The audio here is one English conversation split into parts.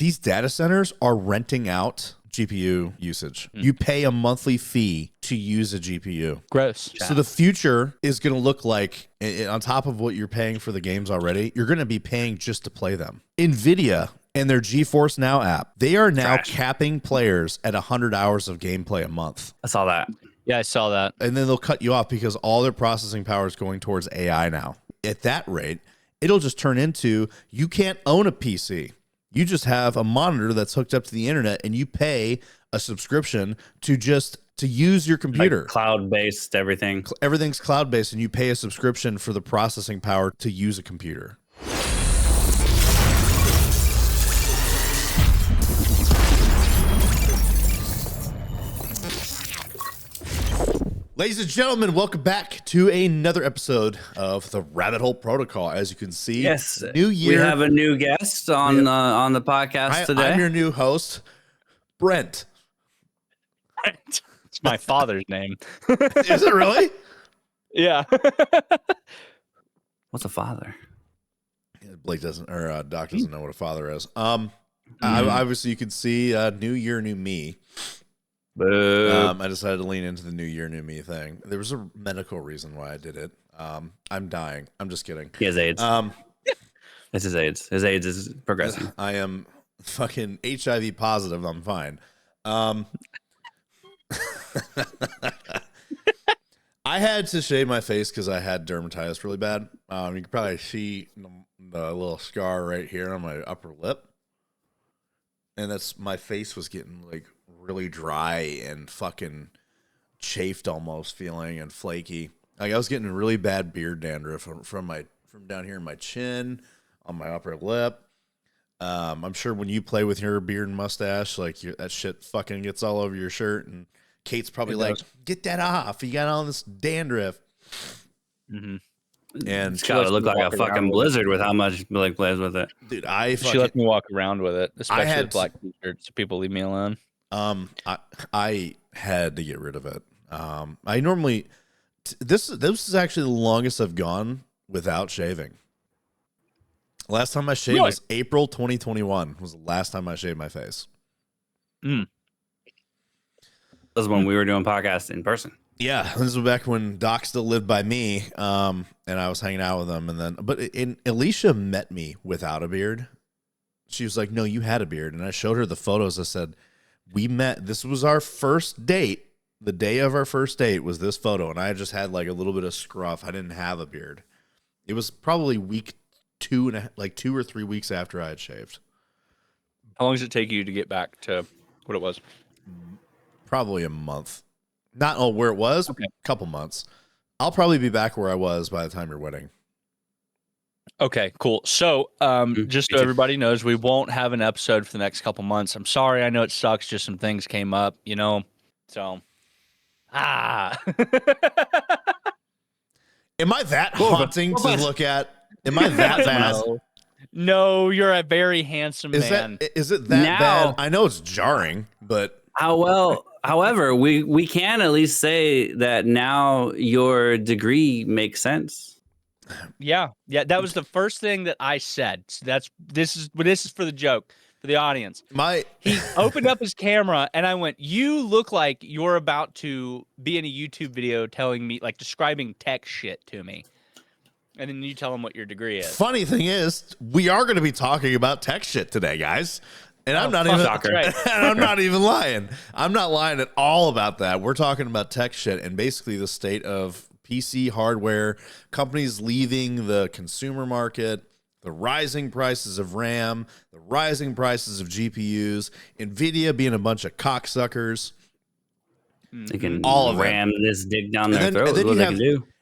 these data centers are renting out GPU usage. You pay a monthly fee to use a GPU. Gross. So the future is going to look like, on top of what you're paying for the games already, you're going to be paying just to play them. NVIDIA and their GeForce Now app, they are now capping players at 100 hours of gameplay a month. I saw that. Yeah, I saw that. And then they'll cut you off because all their processing power is going towards AI now. At that rate, it'll just turn into, you can't own a PC. You just have a monitor that's hooked up to the internet and you pay a subscription to use your computer. Like cloud-based everything. Everything's cloud-based and you pay a subscription for the processing power to use a computer. Ladies and gentlemen, welcome back to another episode of the Rabbit Hole Protocol. As you can see, yes, new year. We have a new guest on the podcast today. I'm your new host, Brent. Brent. It's my father's name. Is it really? Yeah. What's a father? Blake doesn't, or Doc doesn't know what a father is. Obviously, you can see new year, new me. I decided to lean into the new year, new me thing. There was a medical reason why I did it. I'm dying. I'm just kidding. He has AIDS. It's his AIDS. His AIDS is progressing. I am fucking HIV positive. I'm fine. I had to shave my face because I had dermatitis really bad. You can probably see the little scar right here on my upper lip. And that's, my face was getting like really dry and fucking chafed almost feeling and flaky. Like I was getting really bad beard dandruff from down here in my chin, on my upper lip. I'm sure when you play with your beard and mustache, like that shit fucking gets all over your shirt. And Kate's probably like, get that off. You got all this dandruff. Mm-hmm. And it's gotta look like a fucking blizzard with how much Blake plays with it. Dude, she let me walk around with it, especially with black t-shirts. So people leave me alone. I had to get rid of it. I normally this is actually the longest I've gone without shaving. Last time I shaved was April 2021. Was the last time I shaved my face. That was when we were doing podcasts in person. Yeah, this was back when Doc still lived by me, and I was hanging out with him. And then, Alicia met me without a beard. She was like, "No, you had a beard," and I showed her the photos. I said, "We met. This was our first date. The day of our first date was this photo, and I just had like a little bit of scruff. I didn't have a beard. It was probably week 2 or 3 weeks after I had shaved. How long does it take you to get back to what it was? Probably a month. Not where it was. Okay. A couple months. I'll probably be back where I was by the time your wedding. Okay, cool. So, just so everybody knows, we won't have an episode for the next couple months. I'm sorry. I know it sucks. Just some things came up, so. Am I that haunting to look at? Am I that bad? No, you're a very handsome man. Is it that bad? I know it's jarring, but however, we can at least say that now your degree makes sense. Yeah. That was the first thing that I said. So this is for the joke. For the audience. He opened up his camera and I went, "You look like you're about to be in a YouTube video telling me, like describing tech shit to me." And then you tell him what your degree is. Funny thing is, we are going to be talking about tech shit today, guys. And I'm not even lying. I'm not lying at all about that. We're talking about tech shit and basically the state of PC hardware, companies leaving the consumer market, the rising prices of RAM, the rising prices of GPUs, NVIDIA being a bunch of cocksuckers. They can ram this dig down their throat.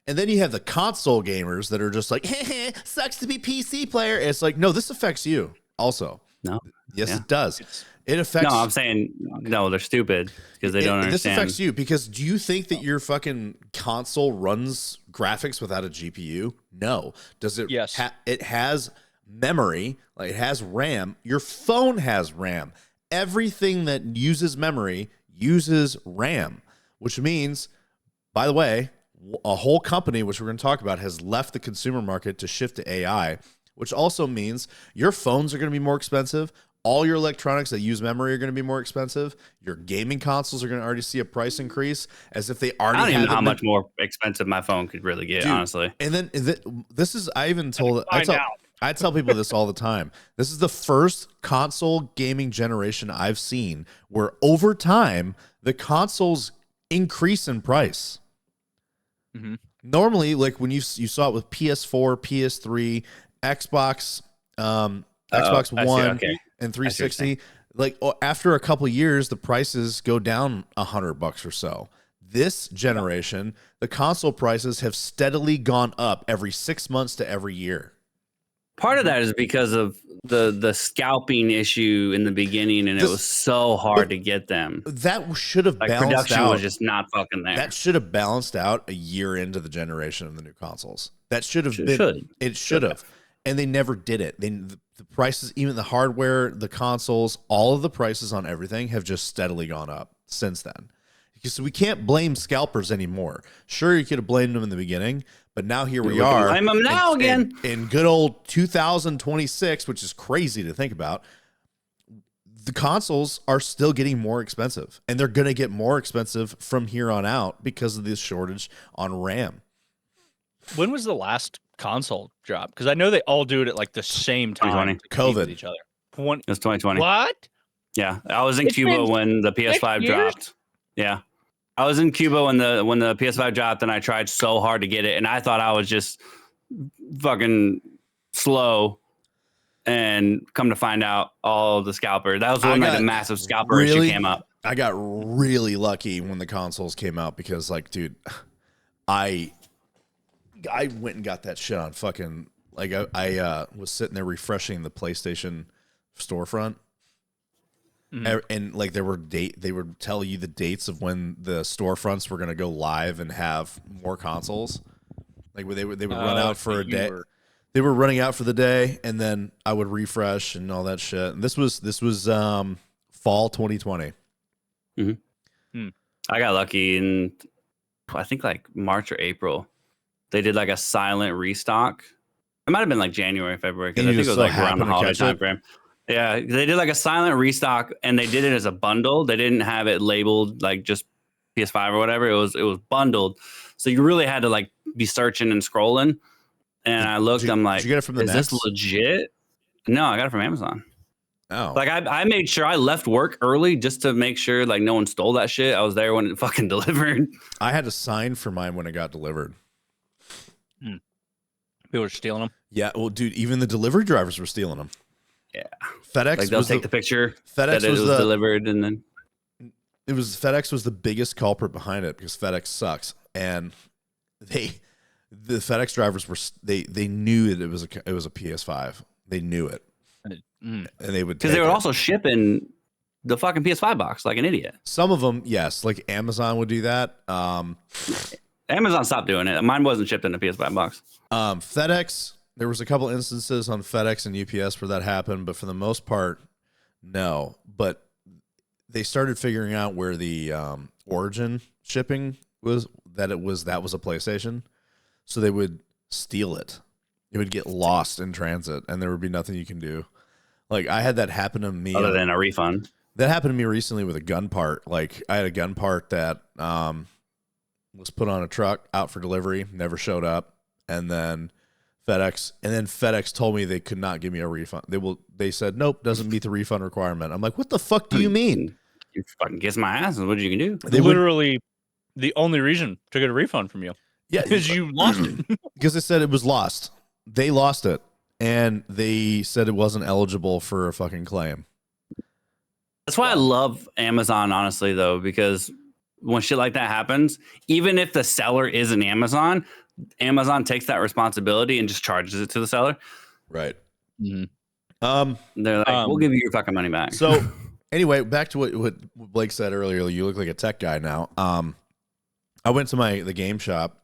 And then you have the console gamers that are just like, hey, sucks to be PC player. And it's like, no, this affects you also. No. Yes, it does. It affects. No, I'm saying, no, they're stupid because they don't understand. This affects you because do you think that your fucking console runs graphics without a GPU? No. Does it? Yes. It has memory, like it has RAM. Your phone has RAM. Everything that uses memory uses RAM, which means, by the way, a whole company, which we're going to talk about, has left the consumer market to shift to AI, which also means your phones are going to be more expensive. all your electronics that use memory are going to be more expensive. Your gaming consoles are going to already see a price increase, as if they already. I don't even know how much more expensive my phone could really get, dude, honestly. And then this is I tell people this all the time. This is the first console gaming generation I've seen where over time the consoles increase in price. Mm-hmm. Normally, like when you saw it with PS4, PS3, Xbox, Xbox One, and 360, like after a couple years, the prices go down $100 or so. This generation, the console prices have steadily gone up every 6 months to every year. Part of that is because of the scalping issue in the beginning, and it was so hard to get them. That should have balanced production out. was just not fucking there. That should have balanced out a year into the generation of the new consoles. That should have been. It should have, and they never did it. The prices, even the hardware, the consoles, all of the prices on everything have just steadily gone up since then. So we can't blame scalpers anymore. Sure, you could have blamed them in the beginning, but now here we are. Blame them now again. In good old 2026, which is crazy to think about, the consoles are still getting more expensive, and they're going to get more expensive from here on out because of this shortage on RAM. When was the last console drop? Because I know they all do it at like the same time. COVID. Each other. It was 2020. What? Yeah, I was in Cuba when the PS5 dropped. Yeah. I was in Cuba when the PS5 dropped, and I tried so hard to get it, and I thought I was just fucking slow. And come to find out, all the scalper. That was when like a massive scalper issue came up. I got really lucky when the consoles came out because, like, dude, I went and got that shit on fucking like I was sitting there refreshing the PlayStation storefront. And like they would tell you the dates of when the storefronts were going to go live and have more consoles. Like they would run out for a day. They were running out for the day, and then I would refresh and all that shit. And this was fall 2020. I got lucky in I think like March or April. They did like a silent restock. It might have been like January, February, because I think it was like around the holiday time frame. Yeah, they did like a silent restock, and they did it as a bundle. They didn't have it labeled like just PS5 or whatever. It was bundled, so you really had to like be searching and scrolling. And I looked. I'm like, did you get it from the is this legit? No, I got it from Amazon. Oh, like I made sure I left work early just to make sure like no one stole that shit. I was there when it fucking delivered. I had to sign for mine when it got delivered. People were stealing them. Yeah, well, dude, even the delivery drivers were stealing them. Yeah, FedEx. Like they'll take the picture. FedEx that it was delivered, and then FedEx was the biggest culprit behind it because FedEx sucks, and the FedEx drivers were they knew that it was a PS5. They knew it, and they would because they were also shipping the fucking PS5 box like an idiot. Some of them, yes, like Amazon would do that. Amazon stopped doing it. Mine wasn't shipped in a PS5 box. FedEx. There was a couple instances on FedEx and UPS where that happened, but for the most part, no. But they started figuring out where the origin shipping was. That was a PlayStation, so they would steal it. It would get lost in transit, and there would be nothing you can do. Like I had that happen to me other than a refund. That happened to me recently with a gun part. Like I had a gun part that was put on a truck out for delivery, never showed up, and then FedEx told me they could not give me a refund. They said nope, doesn't meet the refund requirement. I'm like, what the fuck do you mean? You fucking kiss my ass. What you can do? They literally the only reason to get a refund from you. Yeah, because you lost it. Because they said it was lost. They lost it, and they said it wasn't eligible for a fucking claim. That's why I love Amazon, honestly, though, because when shit like that happens, even if the seller isn't Amazon takes that responsibility and just charges it to the seller. Right. Mm-hmm. They're like, we'll give you your fucking money back. So anyway, back to what Blake said earlier. You look like a tech guy now. I went to the game shop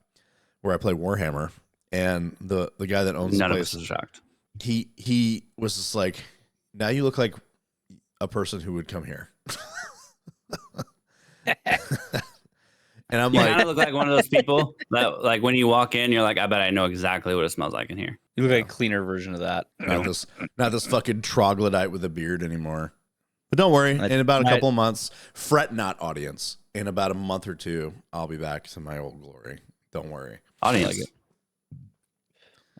where I play Warhammer, and the guy that owns none the of place, us is shocked. He was just like, now you look like a person who would come here. And I'm you like, kind of look like one of those people that, like, when you walk in, you're like, I bet I know exactly what it smells like in here. You look like a cleaner version of that. Not this fucking troglodyte with a beard anymore. But don't worry, in about a couple of months, fret not, audience. In about a month or two, I'll be back to my old glory. Don't worry, audience.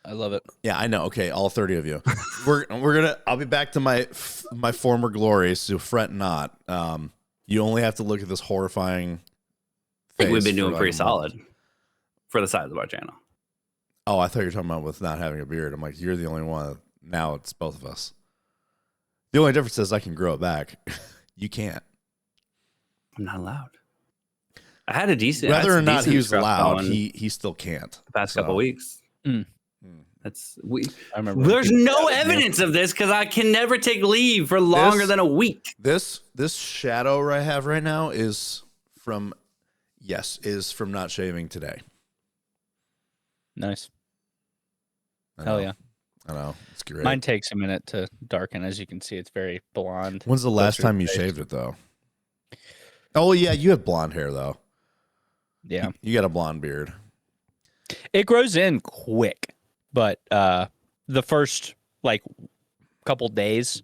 I love it. Yeah, I know. Okay, all 30 of you. I'll be back to my former glory, so fret not. You only have to look at this horrifying. I think we've been doing pretty solid for the size of our channel. Oh, I thought you were talking about with not having a beard. I'm like, you're the only one. Now it's both of us. The only difference is I can grow it back. You can't. I'm not allowed. I had a decent. Whether or not he was allowed, he still can't. The past couple weeks. Mm. I remember. There's no evidence of this because I can never take leave for longer than a week. This shadow I have right now is from not shaving today. Nice. Hell yeah. I know. It's great. Mine takes a minute to darken. As you can see, it's very blonde. When's the last time you shaved it, though? Oh, yeah. You have blonde hair, though. Yeah. You got a blonde beard. It grows in quick, but the first, couple days,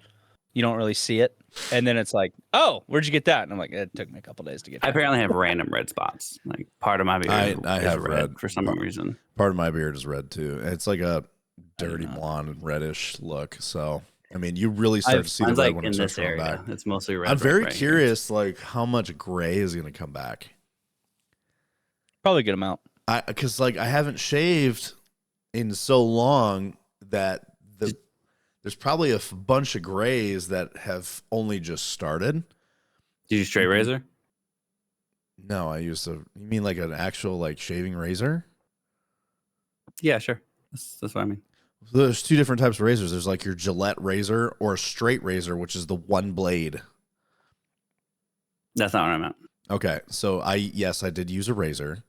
you don't really see it. And then it's like, oh, where'd you get that? And I'm like, it took me a couple days to get that. I apparently have random red spots. Like, part of my beard I have red for some reason. Part of my beard is red, too. It's like a dirty blonde reddish look. So, I mean, you really start to see the red when it starts coming back. It's mostly red. I'm very curious, how much gray is going to come back. Probably a good amount. Because, I haven't shaved in so long that there's probably a bunch of grays that have only just started. Did you straight razor? No, I used you mean like an actual shaving razor? Yeah, sure. That's what I mean. So there's two different types of razors. There's your Gillette razor or a straight razor, which is the one blade. That's not what I meant. Okay, so I did use a razor.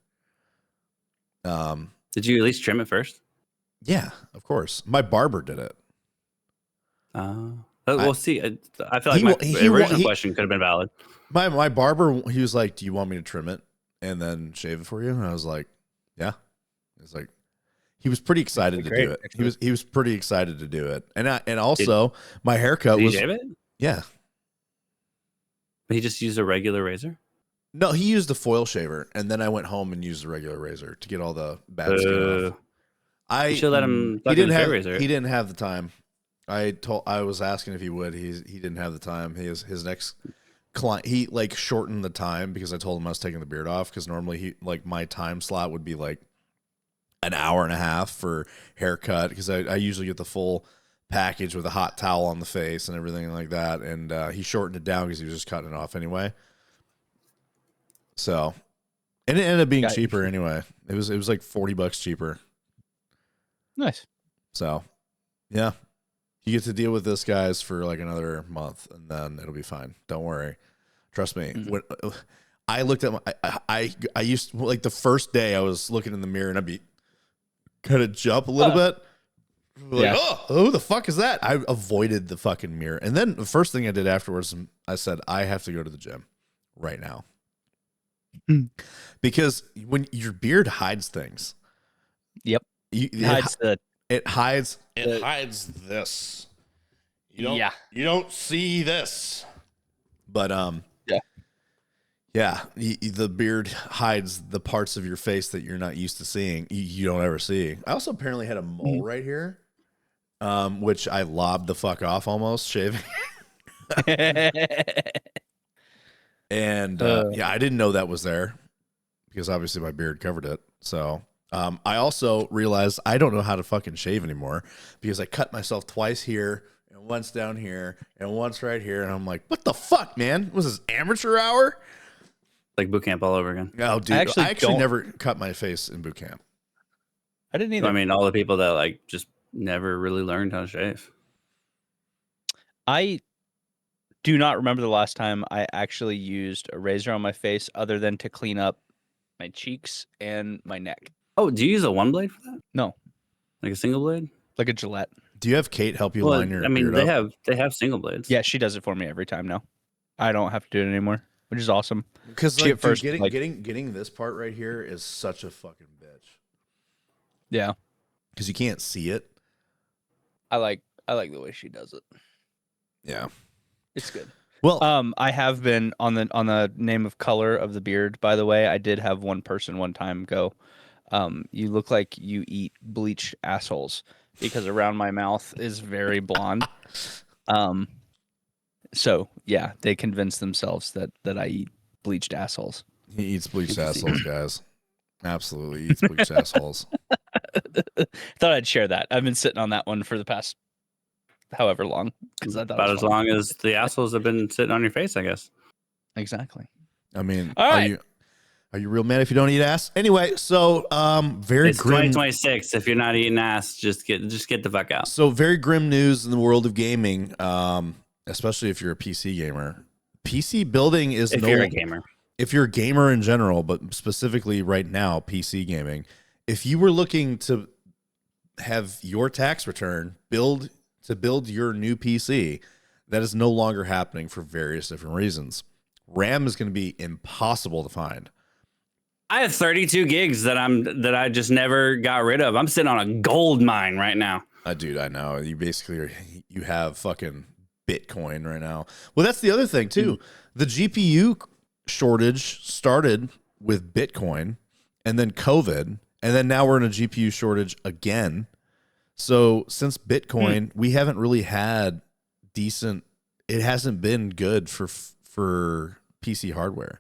Did you at least trim it first? Yeah, of course. My barber did it. We'll see. I feel like my original question could have been valid. My barber, he was like, "Do you want me to trim it and then shave it for you?" And I was like, "Yeah." He's like, he was pretty excited to do it. He was pretty excited to do it, and also my haircut was. Did you shave it? Yeah. But he just used a regular razor. No, he used the foil shaver, and then I went home and used the regular razor to get all the bad skin off. You should let him. He didn't have the time. I was asking if he would. He didn't have the time. His next client, he shortened the time because I told him I was taking the beard off, because normally my time slot would be an hour and a half for haircut, because I usually get the full package with a hot towel on the face and everything like that, and he shortened it down because he was just cutting it off anyway. So, and it ended up being cheaper anyway. It was $40 cheaper. Nice. So, yeah. You get to deal with this, guys, for another month, and then it'll be fine. Don't worry. Trust me. Mm-hmm. When I looked at I used to, the first day I was looking in the mirror and I'd be kind of jump a little bit. Oh, who the fuck is that? I avoided the fucking mirror. And then the first thing I did afterwards, I said, I have to go to the gym right now. Because when your beard hides things. Yep. It hides this. You don't see this. But the beard hides the parts of your face that you're not used to seeing. You don't ever see. I also apparently had a mole right here, which I lobbed the fuck off almost shaving. And I didn't know that was there, because obviously my beard covered it. So I also realized I don't know how to fucking shave anymore, because I cut myself twice here and once down here and once right here. And I'm like, what the fuck, man? Was this amateur hour? Like boot camp all over again. Oh, dude. I actually never cut my face in boot camp. I didn't either. I mean, all the people that just never really learned how to shave. I do not remember the last time I actually used a razor on my face other than to clean up my cheeks and my neck. Oh, do you use a one blade for that? No. Like a single blade? Like a Gillette. Do you have Kate help you line your beard up? They have single blades. Yeah, she does it for me every time now. I don't have to do it anymore, which is awesome. Because getting this part right here is such a fucking bitch. Yeah. Because you can't see it. I like the way she does it. Yeah, it's good. Well, I have been on the name of color of the beard. By the way, I did have one person one time go, "You look like you eat bleached assholes," because around my mouth is very blonde. So yeah, they convinced themselves that I eat bleached assholes. he eats bleached assholes, guys. Absolutely eats bleached assholes. Thought I'd share that. I've been sitting on that one for the past however long because I thought about as long as the assholes have been sitting on your face, I guess. Exactly. I mean, all right. Are you real mad if you don't eat ass? Anyway, so very it's grim. 2026. If you're not eating ass, just get the fuck out. So very grim news in the world of gaming, especially if you're a PC gamer. PC building is if you're a gamer. If you're a gamer in general, but specifically right now, PC gaming. If you were looking to have your tax return build your new PC, that is no longer happening for various different reasons. RAM is going to be impossible to find. I have 32 gigs that I just never got rid of. I'm sitting on a gold mine right now. Dude, I know. You have fucking Bitcoin right now. Well, that's the other thing too. The GPU shortage started with Bitcoin and then COVID, and then now we're in a GPU shortage again. So since Bitcoin, we haven't really had decent. It hasn't been good for PC hardware.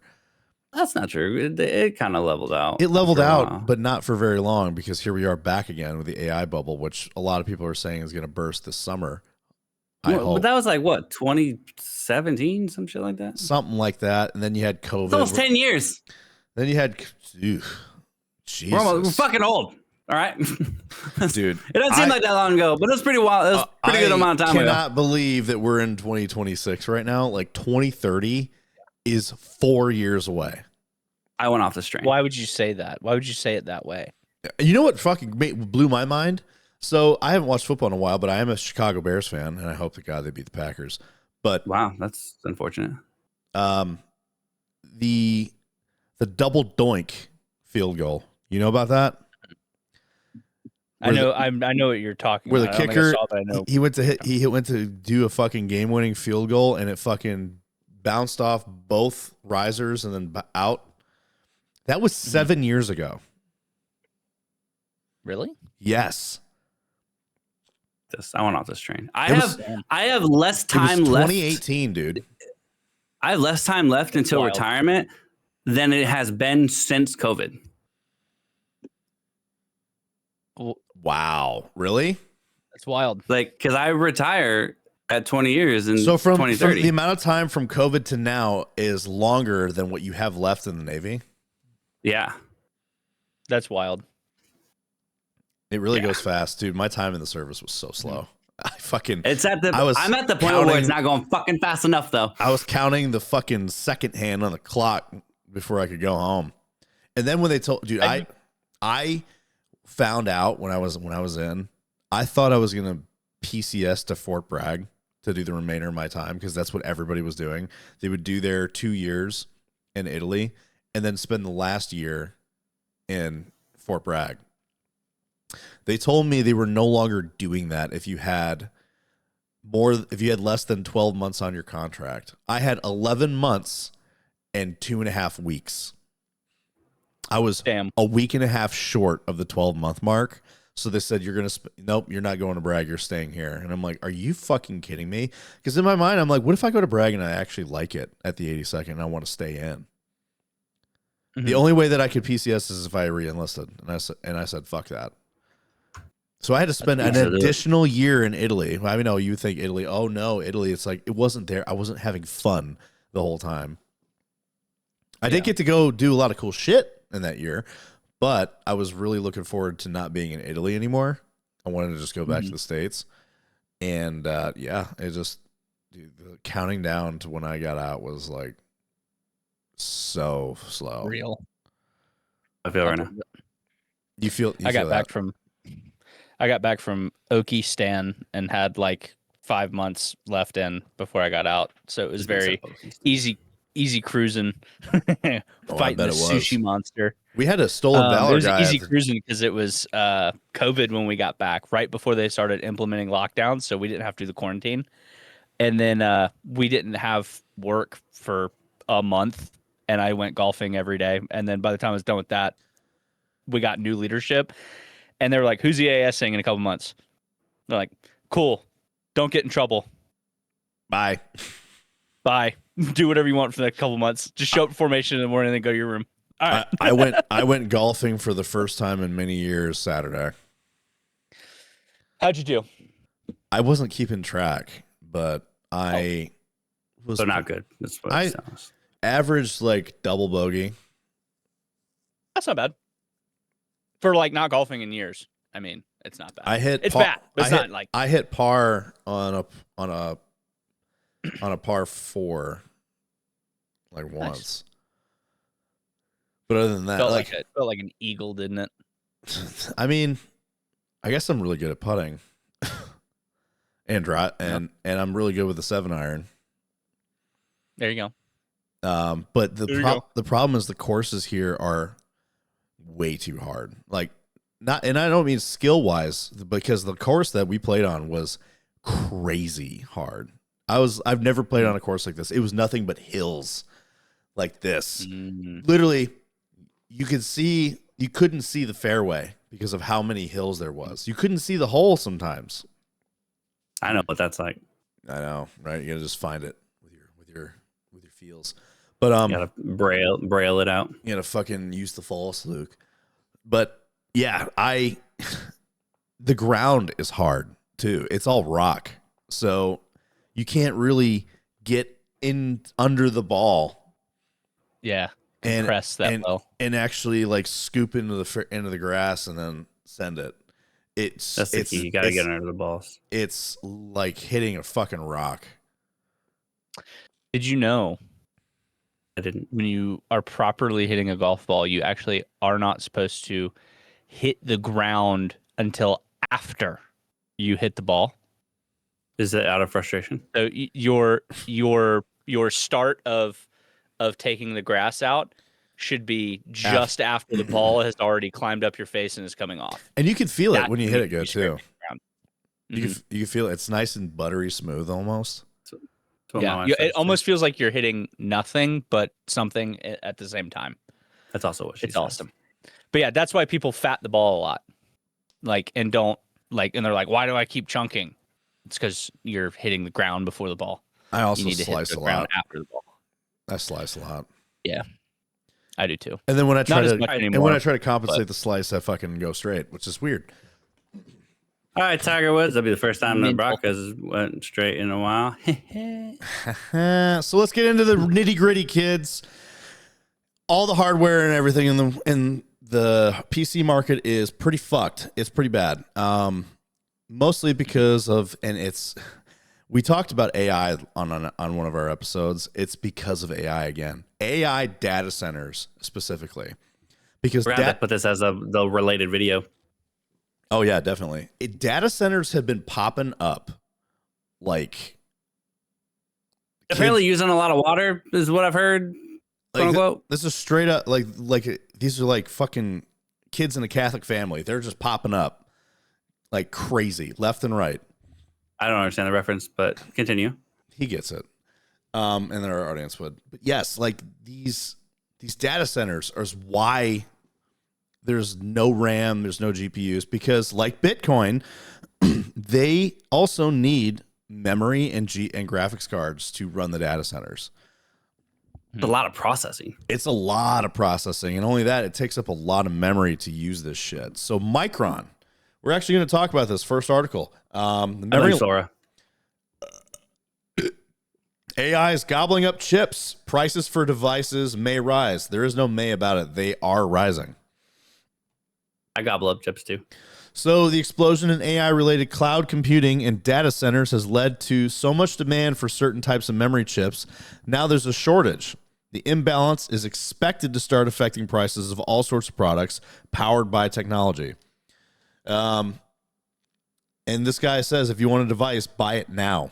That's not true. It kind of leveled out. It leveled out, but not for very long, because here we are back again with the AI bubble, which a lot of people are saying is going to burst this summer. But that was like what, 2017, some shit like that. Something like that, and then you had COVID. It's almost 10 years. Then you had, Jesus, we're fucking old. All right, dude. It doesn't seem like that long ago, but it was pretty wild. It was pretty good amount of time ago. I cannot believe that we're in 2026 right now. Like 2030 is 4 years away. I went off the string. Why would you say that? Why would you say it that way? You know what fucking blew my mind? So I haven't watched football in a while, but I am a Chicago Bears fan, and I hope to God they beat the Packers. But wow, that's unfortunate. The double doink field goal. You know about that? I know what you're talking about. Where the kicker, he went to do a fucking game-winning field goal, and it fucking bounced off both risers and then out. That was 7 years ago. Really? Yes. I went off this train. I have less time left. 2018, dude. I have less time left until retirement than it has been since COVID. Wow. Really? That's wild. Like, because I retire at 20 years in so from 2030. The amount of time from COVID to now is longer than what you have left in the Navy. Yeah. That's wild. It really goes fast, dude. My time in the service was so slow. I'm at the point where it's not going fucking fast enough, though. I was counting the fucking second hand on the clock before I could go home. And then when they told, dude, I found out when I was in, I thought I was going to PCS to Fort Bragg to do the remainder of my time, because that's what everybody was doing. They would do their 2 years in Italy and then spend the last year in Fort Bragg. They told me they were no longer doing that if you had less than 12 months on your contract. I had 11 months and 2.5 weeks. I was a week and a half short of the 12-month mark. So they said, nope, you're not going to Bragg, you're staying here. And I'm like, are you fucking kidding me? Because in my mind, I'm like, what if I go to Bragg and I actually like it at the 82nd and I want to stay in? The only way that I could PCS is if I re-enlisted. And I said, fuck that. So I had to spend an additional year in Italy. I know you think Italy. Oh no, Italy. It's like, it wasn't there. I wasn't having fun the whole time. I did get to go do a lot of cool shit in that year, but I was really looking forward to not being in Italy anymore. I wanted to just go back to the States. And it just, dude, the counting down to when I got out was like so slow. Real. I feel right now. I got back from Okie and had like 5 months left in before I got out. So it was very easy cruising, fighting the sushi monster. We had a stolen valor it was guy. easy cruising because it was COVID when we got back, right before they started implementing lockdowns, so we didn't have to do the quarantine. And then we didn't have work for a month, and I went golfing every day. And then by the time I was done with that, we got new leadership, and they were like, "Who's the ASing in a couple months?" They're like, "Cool, don't get in trouble. Bye. Bye. Do whatever you want for the next couple months. Just show up at formation in the morning and then go to your room." All right. I went golfing for the first time in many years Saturday. How'd you do? I wasn't keeping track, but I was not good. That's what it sounds. Averaged like double bogey. That's not bad. For like not golfing in years. I mean, it's not bad. It's bad. But it's not like I hit par on a par 4 like once. Nice. But other than that, it felt like an eagle, didn't it? I mean, I guess I'm really good at putting. and I'm really good with the 7-iron. There you go. But the problem is the courses here are way too hard. Like and I don't mean skill wise, because the course that we played on was crazy hard. I've never played on a course like this. It was nothing but hills like this. Literally, you couldn't see the fairway because of how many hills there was. You couldn't see the hole sometimes. I know what that's like. I know, right? You gotta just find it with your feels. But you gotta braille it out. You gotta fucking use the false Luke. But yeah, the ground is hard too. It's all rock, so you can't really get in under the ball. Yeah, compress that well, and actually like scoop into the grass and then send it. That's the key. You gotta get under the balls. It's like hitting a fucking rock. Did you know? I didn't. When you are properly hitting a golf ball, you actually are not supposed to hit the ground until after you hit the ball. Is it out of frustration? So your start of taking the grass out should be just after the ball has already climbed up your face and is coming off. And you can feel it when you hit it good too. Mm-hmm. You can feel it. It's nice and buttery smooth almost. Yeah, it almost feels like you're hitting nothing but something at the same time. That's also what she says. Awesome. But yeah, that's why people fat the ball a lot. And they're like, why do I keep chunking? It's because you're hitting the ground before the ball. I also you need to slice hit the a ground lot after the ball. I slice a lot. Yeah, I do too. And then when I try to compensate the slice, I fucking go straight, which is weird. All right, Tiger Woods. That'll be the first time the Broncos went straight in a while. So let's get into the nitty gritty, kids. All the hardware and everything in the PC market is pretty fucked. It's pretty bad. Mostly because of, we talked about AI on one of our episodes. It's because of AI again. AI data centers specifically. Because we're going to put this as the related video. Oh yeah, definitely. Data centers have been popping up like apparently using a lot of water is what I've heard. Like this is straight up like these are like fucking kids in a Catholic family. They're just popping up like crazy, left and right. I don't understand the reference, but continue. He gets it. And then our audience would. But yes, like these data centers are why there's no RAM, there's no GPUs, because like Bitcoin, they also need memory and graphics cards to run the data centers. It's a lot of processing. It's a lot of processing. And only that, it takes up a lot of memory to use this shit. So Micron, we're actually going to talk about this first article. The memory Sora. AI is gobbling up chips. Prices for devices may rise. There is no may about it. They are rising. I gobble up chips too. So the explosion in AI-related cloud computing and data centers has led to so much demand for certain types of memory chips. Now there's a shortage. The imbalance is expected to start affecting prices of all sorts of products powered by technology. And this guy says, if you want a device, buy it now.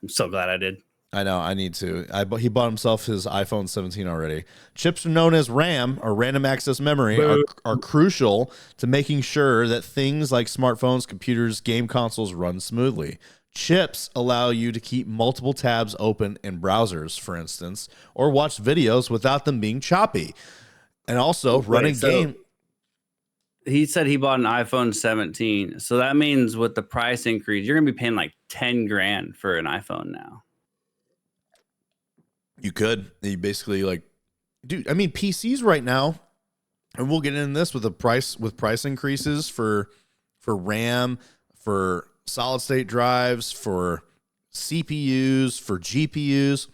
I'm so glad I did. I know. I need to. He bought himself his iPhone 17 already. Chips are known as RAM, or random access memory, are crucial to making sure that things like smartphones, computers, game consoles run smoothly. Chips allow you to keep multiple tabs open in browsers, for instance, or watch videos without them being choppy. And also running game. He said he bought an iPhone 17. So that means with the price increase, you're going to be paying like 10 grand for an iPhone now. You could. You basically like, dude, I mean, PCs right now, and we'll get into this with price increases for RAM, for solid state drives, for CPUs, for GPUs.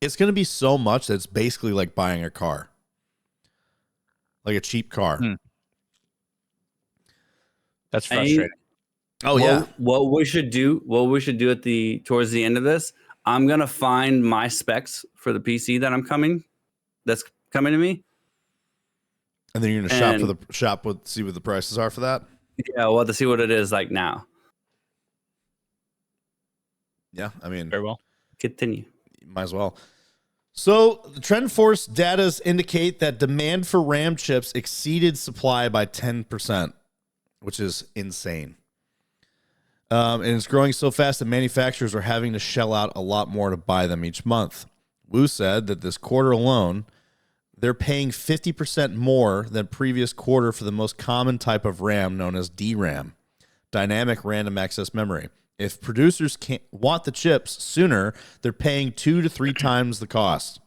It's going to be so much that it's basically like buying a car, like a cheap car. That's frustrating. Yeah. What we should do at towards the end of this, I'm gonna find my specs for the PC that's coming to me. And then you're gonna see what the prices are for that. Yeah, we'll have to see what it is like now. Yeah, I mean, very well. Continue. Might as well. So the TrendForce data indicate that demand for RAM chips exceeded supply by 10%, which is insane. And it's growing so fast that manufacturers are having to shell out a lot more to buy them each month. Wu said that this quarter alone, they're paying 50% more than previous quarter for the most common type of RAM known as DRAM, dynamic random access memory. If producers can't want the chips sooner, they're paying 2 to 3 times the cost.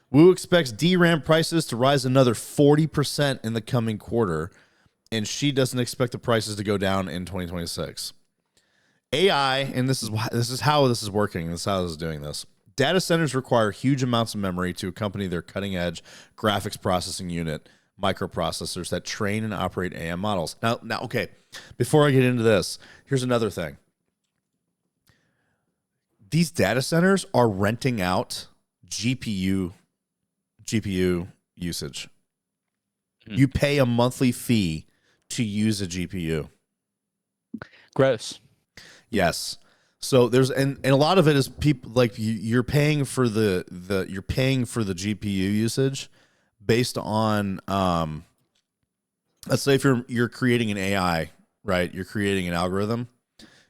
Wu expects DRAM prices to rise another 40% in the coming quarter, and she doesn't expect the prices to go down in 2026. AI, and this is how this is working. This is how this is doing this. Data centers require huge amounts of memory to accompany their cutting-edge graphics processing unit microprocessors that train and operate AI models. Now, okay, before I get into this, here's another thing. These data centers are renting out GPU usage. You pay a monthly fee to use a GPU. Gross. Yes. So there's and a lot of it is people like you're paying for the GPU usage based on let's say if you're creating an AI, right? You're creating an algorithm.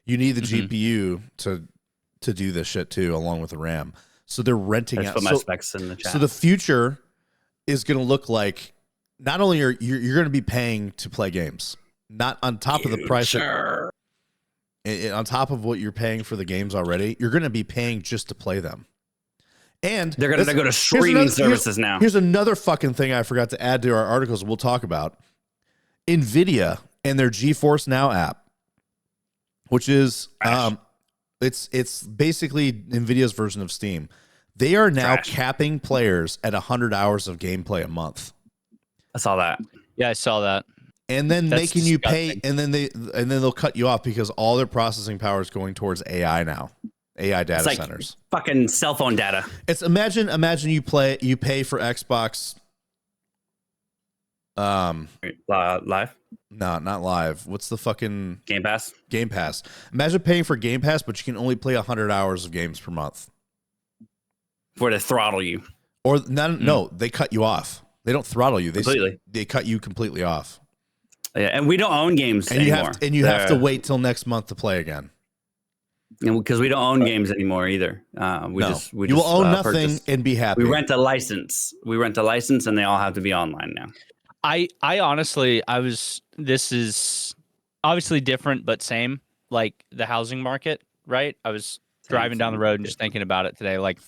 You need the GPU to do this shit too, along with the RAM. So they're renting out. Put my specs in the chat. So the future is going to look like not only are you're going to be paying to play games, not on top of the price, on top of what you're paying for the games already, you're going to be paying just to play them. And they're going to go to streaming services now. Here's another fucking thing I forgot to add to our articles we'll talk about. NVIDIA and their GeForce Now app, which is it's basically NVIDIA's version of Steam. They are now capping players at 100 hours of gameplay a month. I saw that. Yeah, I saw that. And then making you pay, and then they'll cut you off because all their processing power is going towards AI now. AI data centers. Fucking cell phone data. It's imagine you pay for Xbox. Live? No, not live. What's the fucking Game Pass? Game Pass. Imagine paying for Game Pass, but you can only play 100 hours of games per month. For to throttle you. Or no, they cut you off. They don't throttle you. They cut you completely off. Yeah, and we don't own games anymore. You have to wait till next month to play again. Because we don't own games anymore either. You will own nothing and be happy. We rent a license. And they all have to be online now. I honestly, this is obviously different, but same, like the housing market, right? I was driving down the road and just thinking about it today. Like,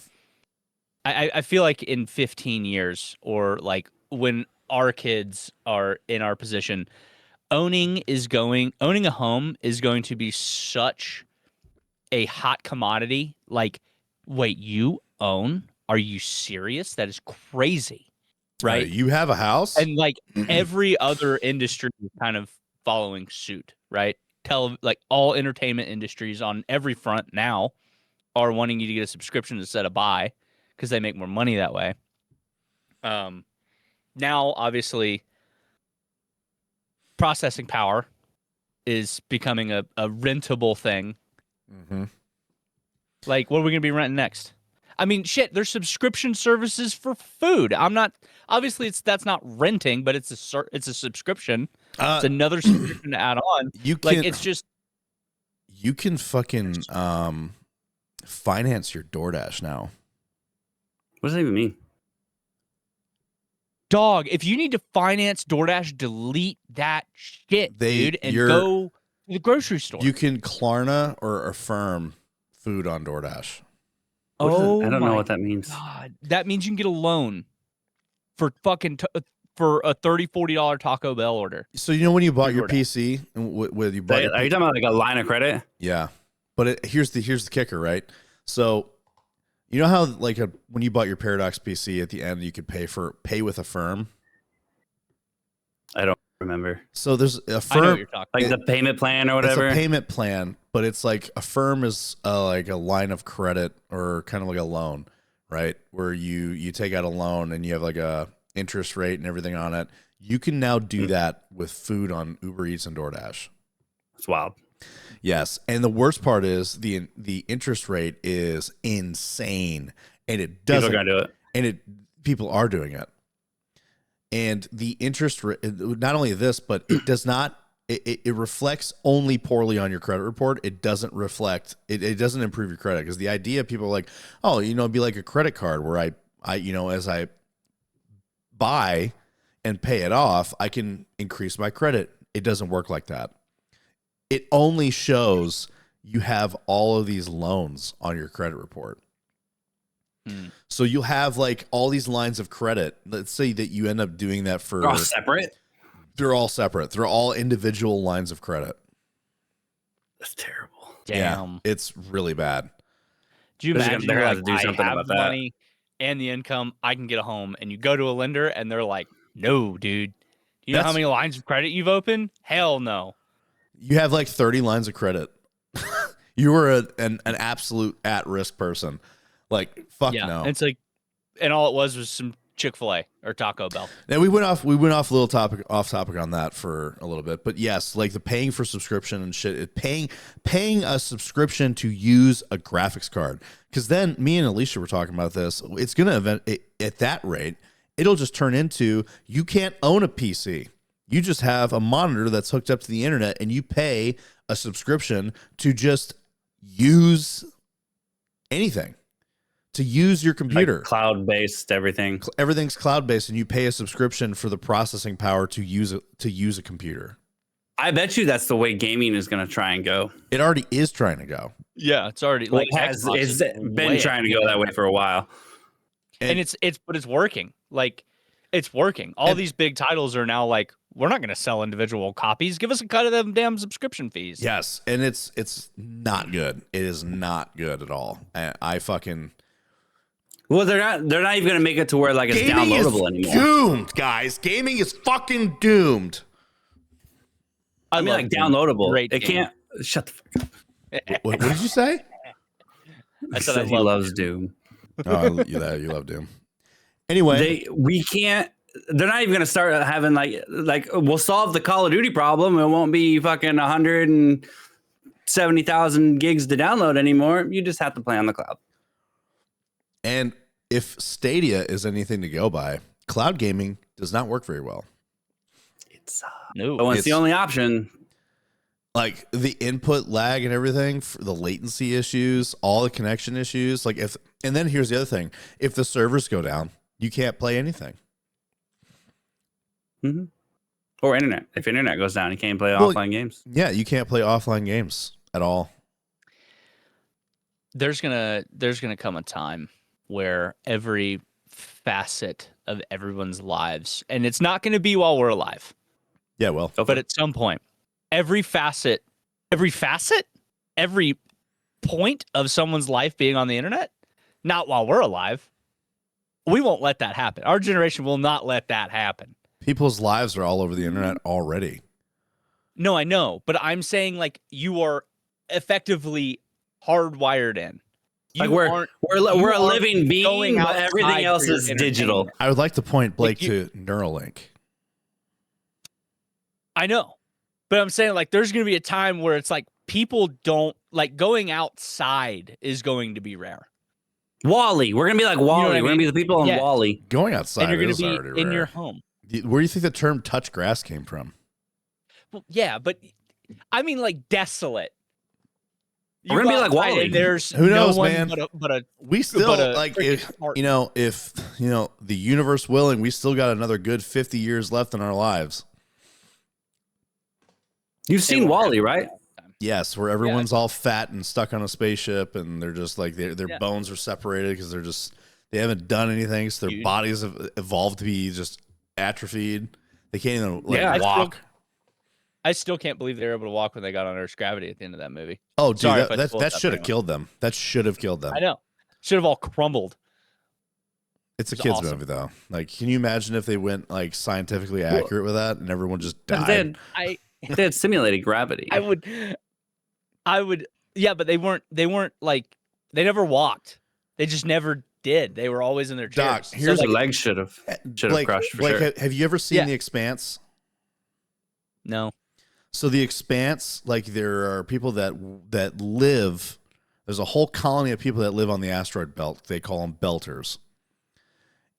I feel like in 15 years, or like when our kids are in our position, owning a home is going to be such a hot commodity. Like, wait, you own? Are you serious? That is crazy. Right. You have a house, and like every other industry is kind of following suit, right? Like all entertainment industries on every front now are wanting you to get a subscription instead of buy because they make more money that way. Now, obviously, processing power is becoming a rentable thing. Like, what are we gonna be renting next? I mean, shit. There's subscription services for food. I'm not obviously that's not renting, but it's a subscription. It's another subscription to add on. You can Like, it's just you can fucking finance your DoorDash now. What does that even mean? dog. If you need to finance DoorDash, delete that shit, dude, and go to the grocery store. You can Klarna or Affirm food on DoorDash. I don't know what that means. God. That means you can get a loan for fucking for a $30-$40 Taco Bell order. So you know when you bought your PC and with you bought are you talking about like a line of credit? Yeah, but here's the kicker, right? So you know how like when you bought your Paradox PC at the end you could pay with Affirm. I don't remember. So there's Affirm, I know what you're talking like the payment plan or whatever. It's a payment plan, but it's like Affirm is like a line of credit or kind of like a loan, right? Where you take out a loan and you have like a interest rate and everything on it. You can now do that with food on Uber Eats and DoorDash. It's wild. Yes, and the worst part is the interest rate is insane, and it doesn't. People are gonna do it, and people are doing it. And the interest rate, not only this, but it does not. It reflects only poorly on your credit report. It doesn't reflect. It doesn't improve your credit because the idea people are like, oh, it'd be like a credit card where I as I buy and pay it off, I can increase my credit. It doesn't work like that. It only shows you have all of these loans on your credit report. So you'll have like all these lines of credit. Let's say that you end up doing that for... They're all separate? They're all separate. They're all individual lines of credit. That's terrible. Damn. Yeah, it's really bad. Do you imagine they're you're gonna have like, to do something I have about that. money and the income, I can get a home, and you go to a lender and they're like, no, dude. Do you know how many lines of credit you've opened? Hell no. You have like 30 lines of credit. You were an absolute at-risk person. Like, fuck no. It's like, and all it was some Chick-fil-A or Taco Bell. Now we went off a little off topic on that for a little bit, but yes, like the paying for subscription and shit, paying a subscription to use a graphics card. Because then me and Alicia were talking about this. It's gonna at that rate, it'll just turn into you can't own a PC. You just have a monitor that's hooked up to the internet, and you pay a subscription to just use anything. To use your computer. Like cloud-based everything. Everything's cloud-based, and you pay a subscription for the processing power to use a computer. I bet you that's the way gaming is going to try and go. It already is trying to go. Yeah, it's already it's been trying to go that way for a while. And it's working. Like, it's working. All these big titles are now like, we're not going to sell individual copies. Give us a cut of them damn subscription fees. Yes, and it's not good. It is not good at all. I fucking... Well, they're not even going to make it to where like it's downloadable anymore. Doomed, guys. Gaming is fucking doomed. I mean, like downloadable. It can't. Shut the fuck up. What did you say? I said he loves Doom. Oh, you love Doom. Anyway, we can't. They're not even going to start having like we'll solve the Call of Duty problem. It won't be fucking 170,000 gigs to download anymore. You just have to play on the cloud. And if Stadia is anything to go by, cloud gaming does not work very well. It's no, the only option. Like the input lag and everything, the latency issues, all the connection issues. Like and then here's the other thing: if the servers go down, you can't play anything. Mm-hmm. Or internet. If internet goes down, you can't play offline games. Yeah, you can't play offline games at all. There's gonna come a time where every facet of everyone's lives, and it's not going to be while we're alive. Yeah, well, but at some point, every point of someone's life being on the internet, not while we're alive, we won't let that happen. Our generation will not let that happen. People's lives are all over the internet already. No, I know, but I'm saying like you are effectively hardwired in. Like we're a living being, but everything else is digital. I would like to point Blake to Neuralink. I know, but I'm saying like there's going to be a time where it's like people don't like going outside is going to be rare. Wall-E. We're gonna be like Wall-E. You know what I We're gonna be mean? the people in Yeah. Wall-E. Going outside And you're going is to be already in rare. your home. Where do you think the term touch grass came from? Well, yeah, but I mean like desolate. We're gonna be like Wall-E. And there's Who knows, no one man? but a We still a like freaking if Spartan. if the universe willing, we still got another good 50 years left in our lives. You've seen Wall-E, right? Yes, where everyone's all fat and stuck on a spaceship, and they're just like their bones are separated because they haven't done anything, so their bodies have evolved to be just atrophied. They can't even walk. I still can't believe they were able to walk when they got on Earth's gravity at the end of that movie. Oh, dude, that should have killed them. That should have killed them. I know. Should have all crumbled. It's a kids movie, though. Like, can you imagine if they went like scientifically accurate with that, and everyone just died? They had simulated gravity. I would. Yeah, but they weren't like they never walked. They just never did. They were always in their chairs. Doc, here's their legs should have crushed for sure. Have you ever seen The Expanse? No. So The Expanse, like there are people that live. There's a whole colony of people that live on the asteroid belt. They call them belters,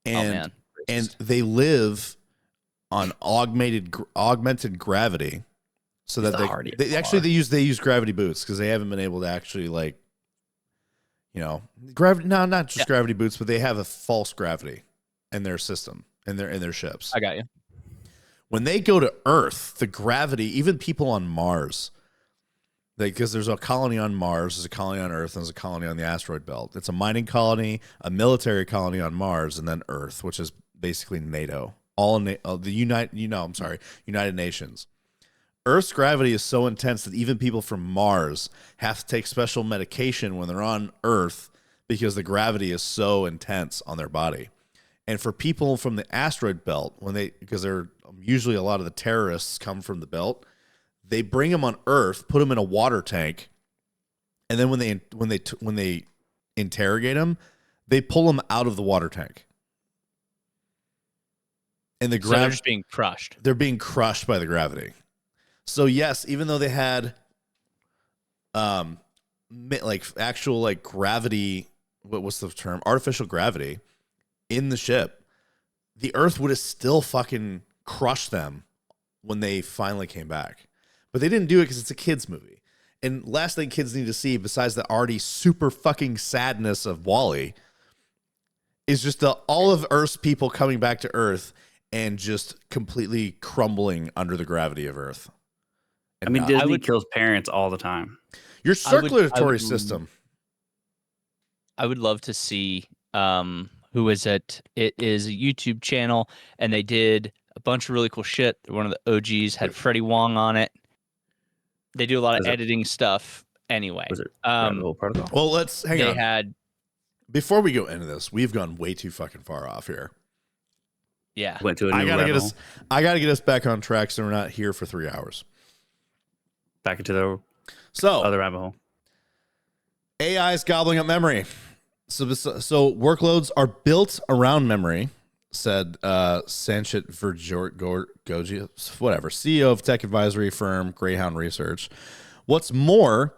and they live on augmented gravity, so that they use gravity boots because they haven't been able to actually gravity. No, not just gravity boots, but they have a false gravity in their system in their ships. I got you. When they go to Earth, the gravity, even people on Mars, because there's a colony on Mars, there's a colony on Earth, and there's a colony on the asteroid belt. It's a mining colony, a military colony on Mars, and then Earth, which is basically NATO. United Nations. Earth's gravity is so intense that even people from Mars have to take special medication when they're on Earth because the gravity is so intense on their body. And for people from the asteroid belt, because they're usually a lot of the terrorists come from the belt, they bring them on Earth, put them in a water tank, and then when they interrogate them, they pull them out of the water tank. And so they're just being crushed. They're being crushed by the gravity. So yes, even though they had actual gravity, what's the term? Artificial gravity in the ship, the Earth would have still fucking crushed them when they finally came back. But they didn't do it because it's a kids movie. And last thing kids need to see, besides the already super fucking sadness of Wall-E, is just all of Earth's people coming back to Earth and just completely crumbling under the gravity of Earth. And Disney kills parents all the time. Your circulatory system. I would love to see who is it? It is a YouTube channel, and they did a bunch of really cool shit. One of the OGs had Freddie Wong on it. They do a lot of editing stuff anyway. Was it Protocol? Well, let's hang on. They had. Before we go into this, we've gone way too fucking far off here. Yeah. Went to a new I gotta get us back on track so we're not here for 3 hours. Back into the other rabbit hole. AI is gobbling up memory. So workloads are built around memory, said Sanchit Vergogia, whatever, CEO of tech advisory firm Greyhound Research. What's more,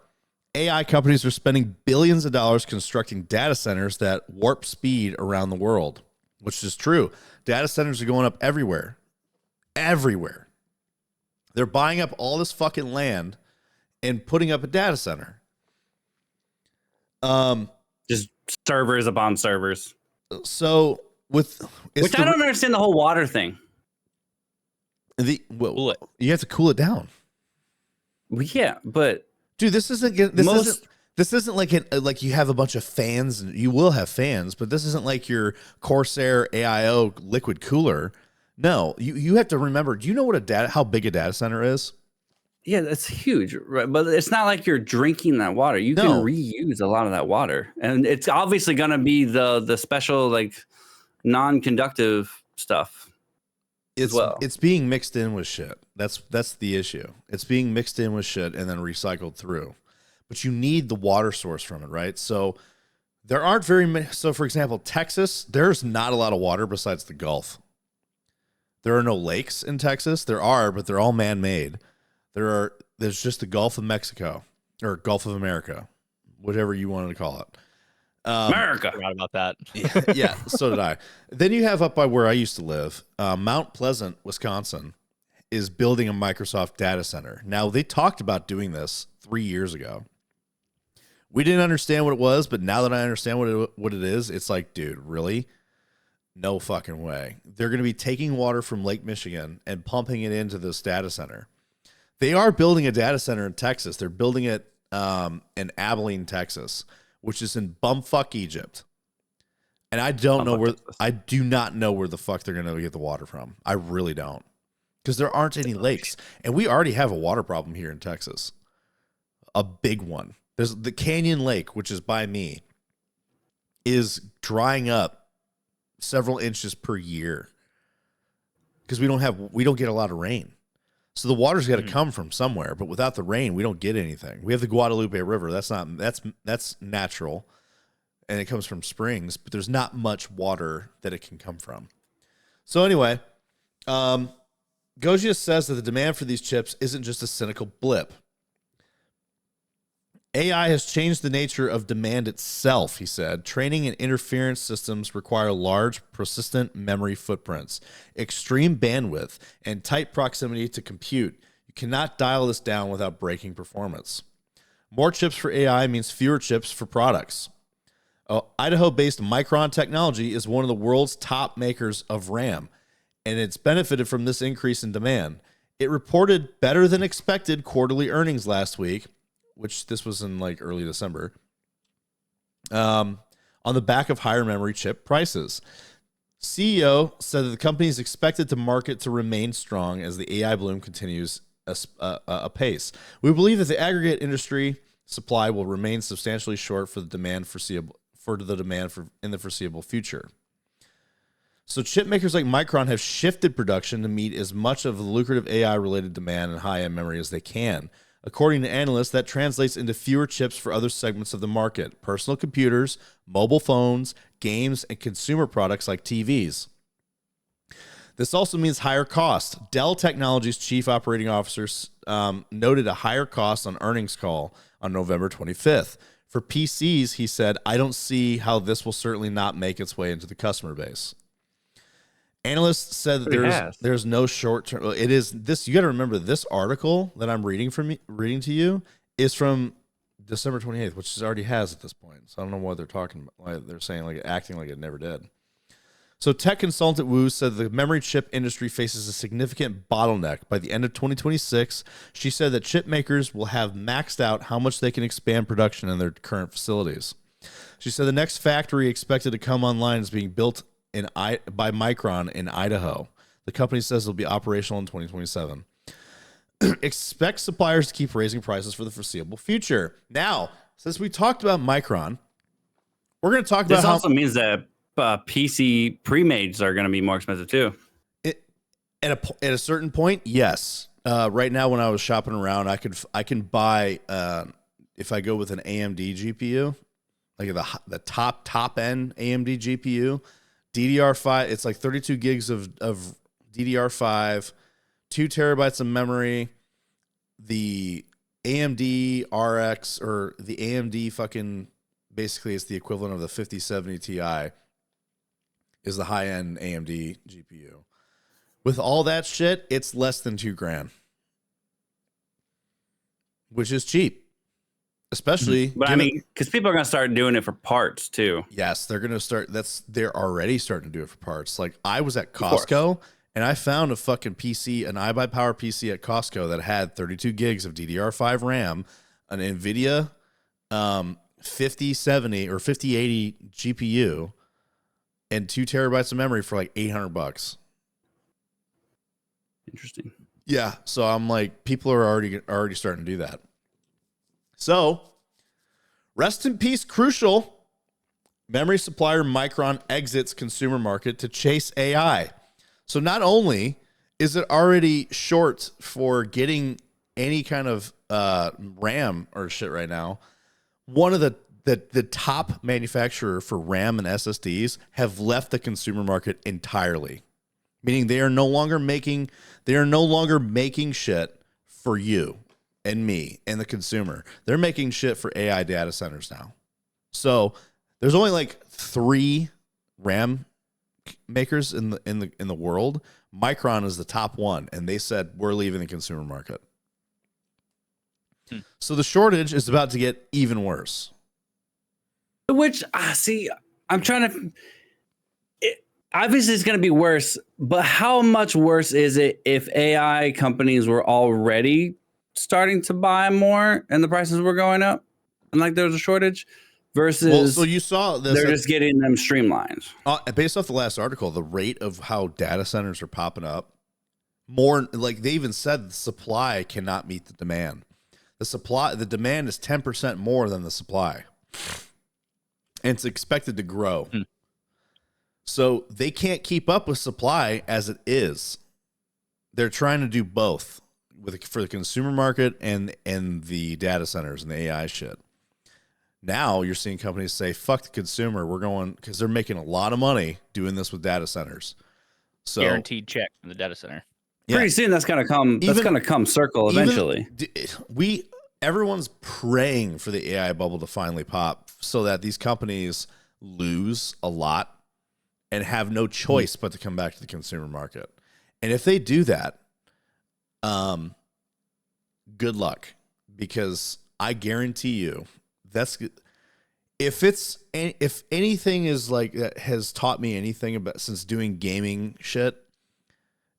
AI companies are spending billions of dollars constructing data centers that warp speed around the world, which is true. Data centers are going up everywhere. Everywhere. They're buying up all this fucking land and putting up a data center. Just servers upon servers. So which I don't understand the whole water thing. You have to cool it down. Well, yeah, but dude, this isn't like you have a bunch of fans, and you will have fans, but this isn't like your Corsair AIO liquid cooler. No, you have to remember. Do you know how big a data center is? Yeah, that's huge, right? But it's not like you're drinking that water. You can reuse a lot of that water, and it's obviously going to be the special non-conductive stuff. It's being mixed in with shit. That's the issue. It's being mixed in with shit and then recycled through. But you need the water source from it, right? So there aren't very many. So for example, Texas, there's not a lot of water besides the Gulf. There are no lakes in Texas. There are, but they're all man-made. There's just the Gulf of Mexico, or Gulf of America, whatever you wanted to call it. America. I forgot about that. Yeah, so did I. Then you have up by where I used to live, Mount Pleasant, Wisconsin, is building a Microsoft data center. Now, they talked about doing this 3 years ago. We didn't understand what it was, but now that I understand what it is, it's like, dude, really? No fucking way. They're going to be taking water from Lake Michigan and pumping it into this data center. They are building a data center in Texas. They're building it in Abilene, Texas, which is in bumfuck Egypt. And I don't know where, I do not know where the fuck they're going to get the water from. I really don't. Because there aren't any lakes. And we already have a water problem here in Texas. A big one. There's the Canyon Lake, which is by me, is drying up several inches per year. Because we don't get a lot of rain. So the water's got to come from somewhere, but without the rain, we don't get anything. We have the Guadalupe River. That's natural, and it comes from springs, but there's not much water that it can come from. So anyway, Goggia says that the demand for these chips isn't just a cynical blip. AI has changed the nature of demand itself, he said. Training and interference systems require large, persistent memory footprints, extreme bandwidth, and tight proximity to compute. You cannot dial this down without breaking performance. More chips for AI means fewer chips for products. Idaho-based Micron Technology is one of the world's top makers of RAM, and it's benefited from this increase in demand. It reported better than expected quarterly earnings last week, which this was in like early December, on the back of higher memory chip prices. CEO said that the company is expected to market to remain strong as the AI bloom continues apace. We believe that the aggregate industry supply will remain substantially short for the demand in the foreseeable future. So chip makers like Micron have shifted production to meet as much of the lucrative AI-related demand and high-end memory as they can. According to analysts, that translates into fewer chips for other segments of the market: personal computers, mobile phones, games, and consumer products like TVs. This also means higher costs. Dell Technologies chief operating officer noted a higher cost on earnings call on November 25th. For PCs, he said, "I don't see how this will certainly not make its way into the customer base." Analysts said that there's no short term. It is this. You got to remember, this article that I'm reading to you is from December 28th, which it already has at this point. So I don't know what they're talking about. Why they're saying acting like it never did. So tech consultant Wu said the memory chip industry faces a significant bottleneck. By the end of 2026, she said that chip makers will have maxed out how much they can expand production in their current facilities. She said the next factory expected to come online is being built by Micron in Idaho. The company says it'll be operational in 2027. Expect suppliers to keep raising prices for the foreseeable future. Now, since we talked about Micron, we're going to talk about this also means that PC pre-mades are going to be more expensive too. At a certain point, yes. Right now, when I was shopping around, I can buy if I go with an AMD GPU, like the top end AMD GPU. DDR5, it's like 32 gigs of DDR5, 2 terabytes of memory. The AMD RX, or the AMD fucking, basically it's the equivalent of the 5070 Ti, is the high-end AMD GPU. With all that shit, it's less than $2,000, which is cheap. Especially, but I mean, because people are going to start doing it for parts too. Yes, they're going to start. They're already starting to do it for parts. Like, I was at Costco and I found a fucking PC, an iBuyPower PC at Costco that had 32 gigs of DDR5 RAM, an NVIDIA 5070 or 5080 GPU, and 2 terabytes of memory for like $800. Interesting. Yeah, so I'm like, people are already starting to do that. So, rest in peace, Crucial. Memory supplier Micron exits consumer market to chase AI. So not only is it already short for getting any kind of RAM or shit right now, one of the top manufacturer for RAM and SSDs have left the consumer market entirely, meaning they are no longer making shit for you. and me and the consumer. They're making shit for AI data centers now. So there's only like 3 RAM makers in the world. Micron is the top one, and they said we're leaving the consumer market. So the shortage is about to get even worse. Which, see, I'm trying to. Obviously, it's going to be worse, but how much worse is it if AI companies were already starting to buy more and the prices were going up, and like there was a shortage, versus so you saw this, they're just getting them streamlined. Based off the last article, the rate of how data centers are popping up, more like they even said the supply cannot meet the demand. The demand is 10% more than the supply, and it's expected to grow. So they can't keep up with supply as it is. They're trying to do both for the consumer market and the data centers and the AI shit. Now you're seeing companies say, fuck the consumer. We're going, because they're making a lot of money doing this with data centers. So guaranteed check from the data center. Yeah. Pretty soon that's gonna come. That's gonna come circle eventually. Everyone's praying for the AI bubble to finally pop so that these companies lose a lot and have no choice but to come back to the consumer market. And if they do that, good luck, because I guarantee you if anything is like that has taught me anything about since doing gaming shit,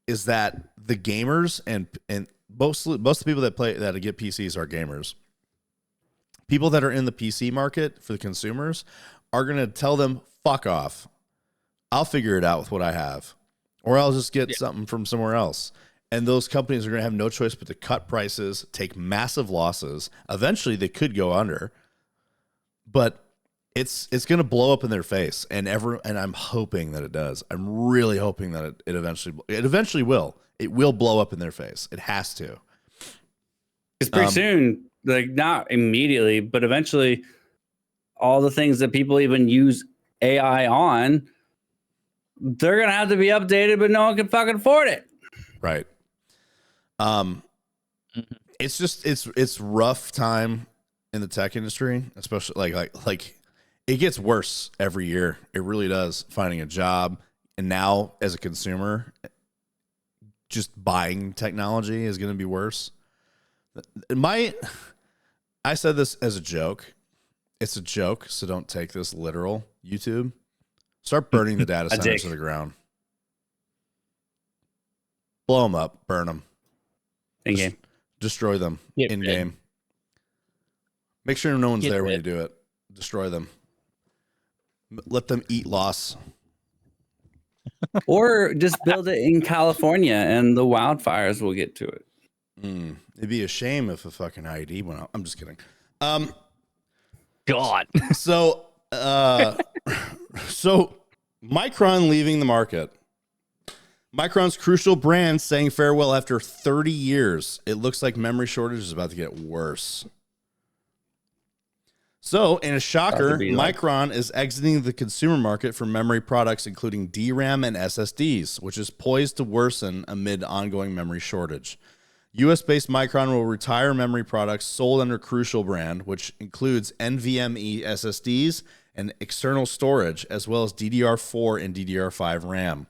is that the gamers and most of the people that get PCs are gamers. People that are in the PC market for the consumers are going to tell them, fuck off. I'll figure it out with what I have, or I'll just get something from somewhere else. And those companies are going to have no choice but to cut prices, take massive losses. Eventually they could go under, but it's going to blow up in their face. And I'm hoping that it does. I'm really hoping that it eventually will. It will blow up in their face. It has to. It's pretty soon, like not immediately, but eventually all the things that people even use AI on, they're going to have to be updated, but no one can fucking afford it. Right. It's just, it's rough time in the tech industry, especially like it gets worse every year. It really does, finding a job. And now as a consumer, just buying technology is going to be worse. I said this as a joke. It's a joke, so don't take this literal. YouTube, start burning the data centers to the ground. Blow them up, burn them. In game, destroy them in game. Make sure no one's there when you do it. Destroy them. Let them eat loss. Or just build it in California, and the wildfires will get to it. It'd be a shame if a fucking IED went out. I'm just kidding. God. So Micron leaving the market. Micron's crucial brand saying farewell after 30 years. It looks like memory shortage is about to get worse. So, in a shocker, Micron is exiting the consumer market for memory products, including DRAM and SSDs, which is poised to worsen amid ongoing memory shortage. US-based Micron will retire memory products sold under Crucial brand, which includes NVMe SSDs and external storage, as well as DDR4 and DDR5 RAM.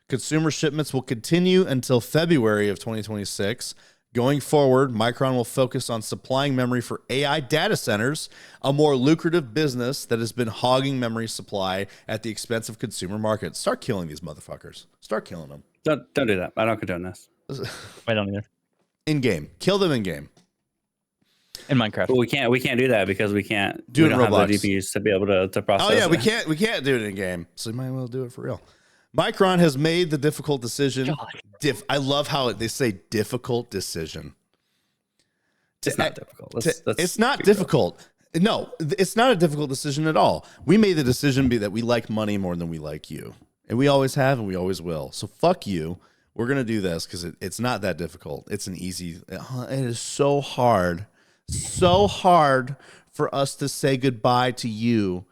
Consumer shipments will continue until February of 2026. Going forward, Micron will focus on supplying memory for AI data centers, a more lucrative business that has been hogging memory supply at the expense of consumer markets. Start killing these motherfuckers. Start killing them. Don't do that. I don't condone this. I don't either. In game, kill them in game. In Minecraft, but we can't do that because we can't do it in Roblox. Have the GPUs to be able to process. Oh yeah, we can't do it in game. So you might as well do it for real. Micron has made the difficult decision. I love how they say difficult decision. It's not difficult. It's not difficult. No, it's not a difficult decision at all. We made the decision that we like money more than we like you. And we always have and we always will. So fuck you. We're going to do this because it's not that difficult. It's an easy, it is so hard for us to say goodbye to you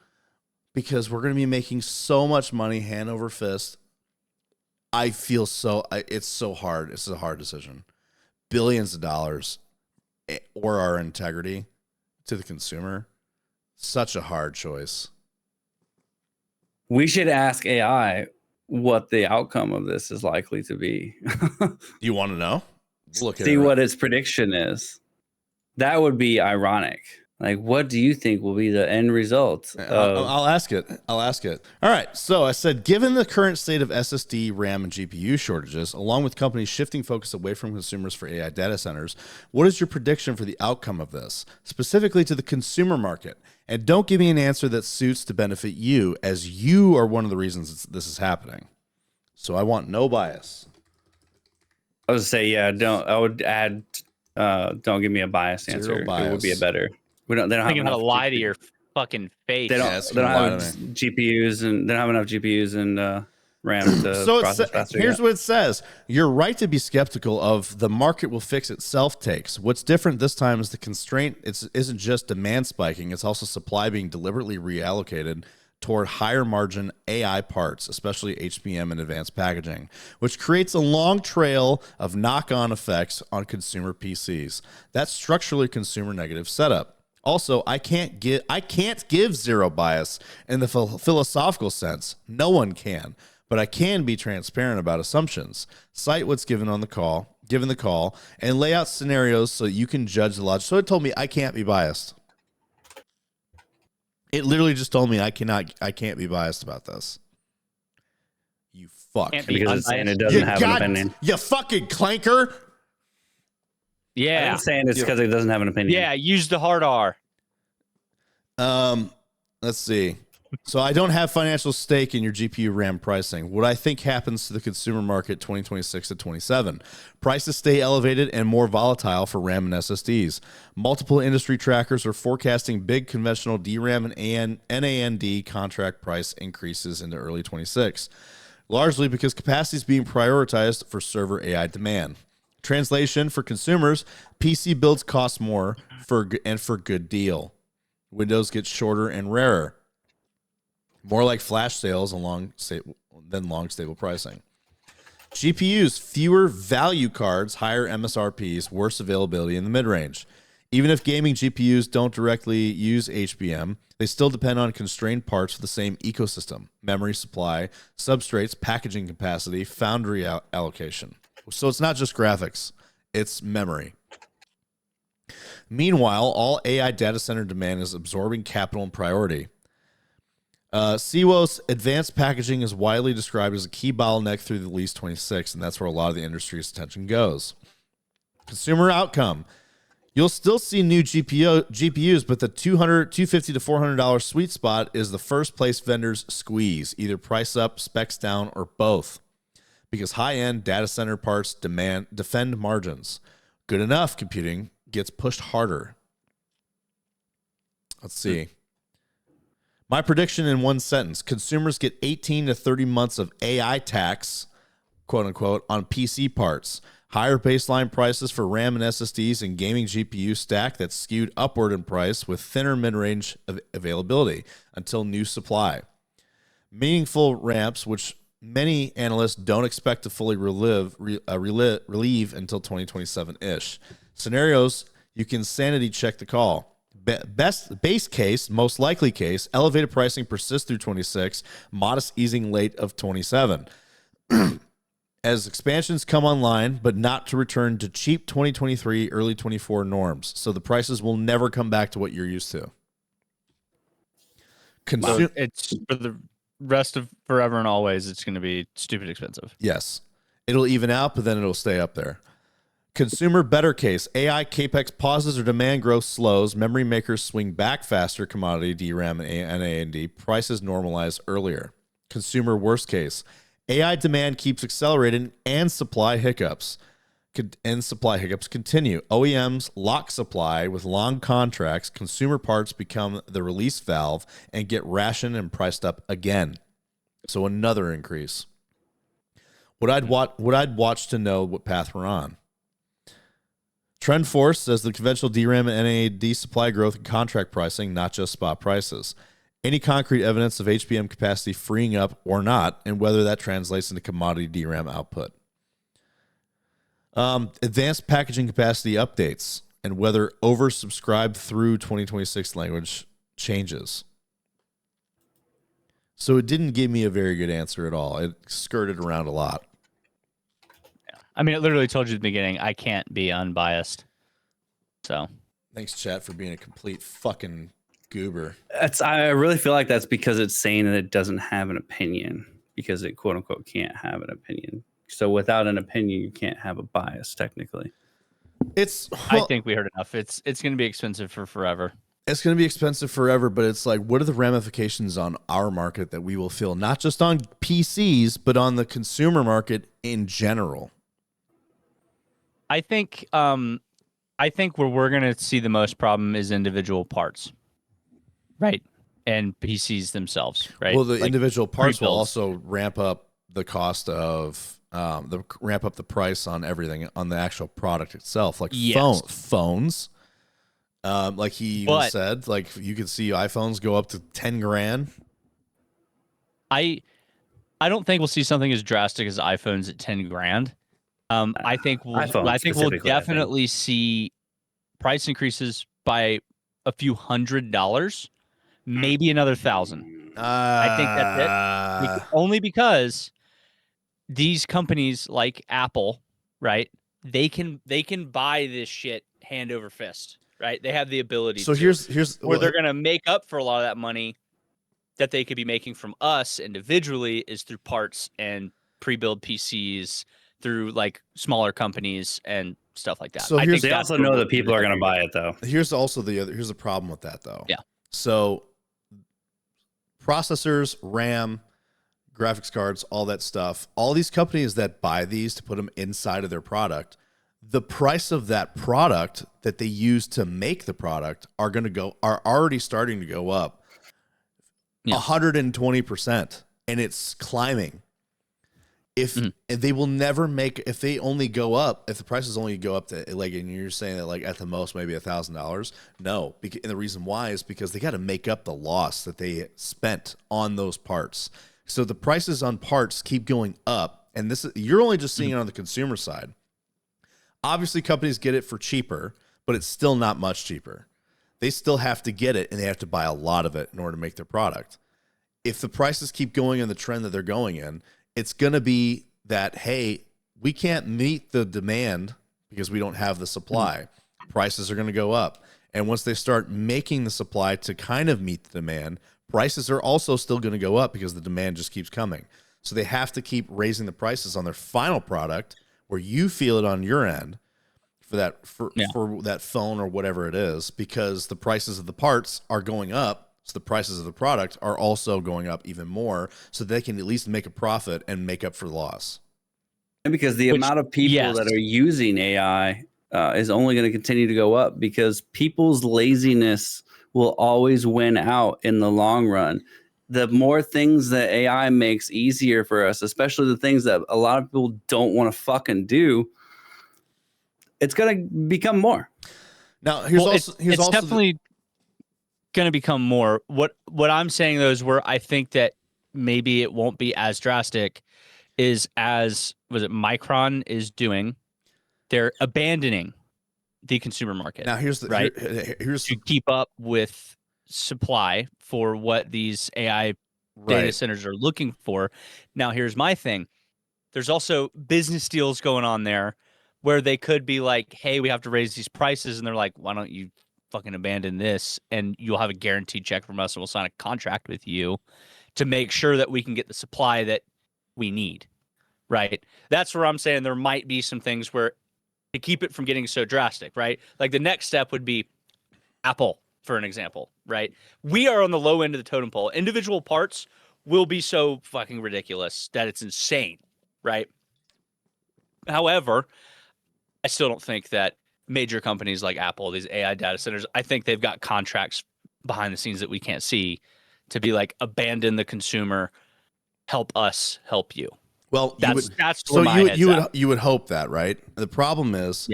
because we're going to be making so much money hand over fist. It's so hard. It's a hard decision. Billions of dollars or our integrity to the consumer. Such a hard choice. We should ask AI what the outcome of this is likely to be. You want to know? See what its prediction is. That would be ironic. Like, what do you think will be the end result? I'll ask it. All right. So I said, given the current state of SSD, RAM, and GPU shortages, along with companies shifting focus away from consumers for AI data centers, what is your prediction for the outcome of this, specifically to the consumer market? And don't give me an answer that suits to benefit you, as you are one of the reasons this is happening. So I want no bias. I would say, yeah, don't. I would add, don't give me a biased answer. Bias. It would be a better. They don't have enough how to lie to your fucking face. They don't have GPUs and they don't have enough GPUs and RAM to process faster. Here's what it says. You're right to be skeptical of the market will fix itself takes. What's different this time is the constraint isn't just demand spiking, it's also supply being deliberately reallocated toward higher margin AI parts, especially HBM and advanced packaging, which creates a long trail of knock-on effects on consumer PCs. That's structurally consumer negative setup. Also, I can't give zero bias in the philosophical sense. No one can, but I can be transparent about assumptions. Cite what's given the call, and lay out scenarios so you can judge the logic. So it told me I can't be biased. It literally just told me I can't be biased about this. You fuck. Because it doesn't have an opinion. You fucking clanker. Yeah. I'm saying it's because it doesn't have an opinion. Yeah, use the hard R. Let's see. So I don't have financial stake in your GPU RAM pricing. What I think happens to the consumer market 2026 to 27. Prices stay elevated and more volatile for RAM and SSDs. Multiple industry trackers are forecasting big conventional DRAM and NAND contract price increases into early 26, largely because capacity is being prioritized for server AI demand. Translation for consumers, PC builds cost more for good deal. Windows get shorter and rarer. More like flash sales than long stable pricing. GPUs, fewer value cards, higher MSRPs, worse availability in the mid-range. Even if gaming GPUs don't directly use HBM, they still depend on constrained parts for the same ecosystem: memory supply, substrates, packaging capacity, foundry allocation. So it's not just graphics, it's memory. Meanwhile, all AI data center demand is absorbing capital and priority. CWOS advanced packaging is widely described as a key bottleneck through the least 26, and that's where a lot of the industry's attention goes. Consumer outcome. You'll still see new GPUs, but the $250 to $400 sweet spot is the first place vendors squeeze, either price up, specs down, or both. Because high-end data center parts defend margins. Good enough computing gets pushed harder. Let's see. My prediction in one sentence: consumers get 18 to 30 months of AI tax, quote unquote, on PC parts. Higher baseline prices for RAM and SSDs and gaming GPU stack that's skewed upward in price with thinner mid-range availability until new supply. Meaningful ramps, which many analysts don't expect to fully relieve until 2027-ish. Scenarios, you can sanity check the call. Base case, most likely case, elevated pricing persists through 26, modest easing late of 27. As expansions come online, but not to return to cheap 2023, early 24 norms. So the prices will never come back to what you're used to. It's for the rest of forever and always, it's going to be stupid expensive. Yes. It'll even out, but then it'll stay up there. Consumer better case, AI capex pauses or demand growth slows, memory makers swing back faster, commodity DRAM and NAND, prices normalize earlier. Consumer worst case, AI demand keeps accelerating and supply hiccups continue. OEMs lock supply with long contracts, consumer parts become the release valve and get rationed and priced up again. So another increase. What I'd watch to know what path we're on. TrendForce says the conventional DRAM and NAND supply growth and contract pricing, not just spot prices. Any concrete evidence of HBM capacity freeing up or not, and whether that translates into commodity DRAM output. Advanced packaging capacity updates. and whether oversubscribed through 2026 language changes. So it didn't give me a very good answer at all. It skirted around a lot. Yeah. I mean, it literally told you at the beginning, I can't be unbiased. So thanks, chat, for being a complete fucking goober. I really feel like that's because it's saying that it doesn't have an opinion, because it quote unquote can't have an opinion. So without an opinion, you can't have a bias technically. I think we heard enough. It's going to be expensive for forever. It's going to be expensive forever, but it's like, what are the ramifications on our market that we will feel, not just on PCs, but on the consumer market in general? I think where we're going to see the most problem is individual parts, right? And PCs themselves, right? Well, the individual parts will also ramp up the cost of ramp up the price on everything, on the actual product itself, like phones. Like he even said, like you could see iPhones go up to 10 grand. I don't think we'll see something as drastic as iPhones at 10 grand. I think we'll definitely see price increases by a few $100, maybe another $1,000. I think that's it. Only because these companies like Apple, right? They can buy this shit hand over fist, right? They have the ability. So here's where they're gonna make up for a lot of that money that they could be making from us individually is through parts and pre-built PCs, through like smaller companies and stuff like that. So I think they also know that people are going to buy it, though. Here's the problem with that, though. Yeah. So processors, RAM, graphics cards, all that stuff, all these companies that buy these to put them inside of their product, the price of that product that they use to make the product are already starting to go up 120%, and it's climbing. If they will never make, if they only go up, if the prices only go up to like, and you're saying that like at the most maybe $1,000, no. And the reason why is because they got to make up the loss that they spent on those parts. So the prices on parts keep going up, and this is, you're only just seeing it on the consumer side. Obviously, companies get it for cheaper, but it's still not much cheaper. They still have to get it, and they have to buy a lot of it in order to make their product. If the prices keep going in the trend that they're going in, it's going to be that, hey, we can't meet the demand because we don't have the supply. Prices are going to go up. And once they start making the supply to kind of meet the demand, prices are also still going to go up because the demand just keeps coming. So they have to keep raising the prices on their final product where you feel it on your end for that phone or whatever it is, because the prices of the parts are going up. So the prices of the product are also going up even more, so they can at least make a profit and make up for loss. And because the amount of people that are using AI is only going to continue to go up, because people's laziness will always win out in the long run. The more things that AI makes easier for us, especially the things that a lot of people don't want to fucking do, it's going to become more. Now, here's definitely going to become more. What I'm saying though is where I think that maybe it won't be as drastic is as Micron is doing. They're abandoning the consumer market. Now here's to keep up with supply for what these AI data centers are looking for. Now here's my thing. There's also business deals going on there where they could be like, hey, we have to raise these prices, and they're like, why don't you fucking abandon this, and you'll have a guaranteed check from us, and we'll sign a contract with you to make sure that we can get the supply that we need, right? That's where I'm saying there might be some things where to keep it from getting so drastic, right? Like the next step would be Apple, for an example, right? We are on the low end of the totem pole. Individual parts will be so fucking ridiculous that it's insane, right? However, I still don't think that major companies like Apple, these AI data centers, I think they've got contracts behind the scenes that we can't see to be like, abandon the consumer, help us help you. Well, that's so you would hope that, right? The problem is,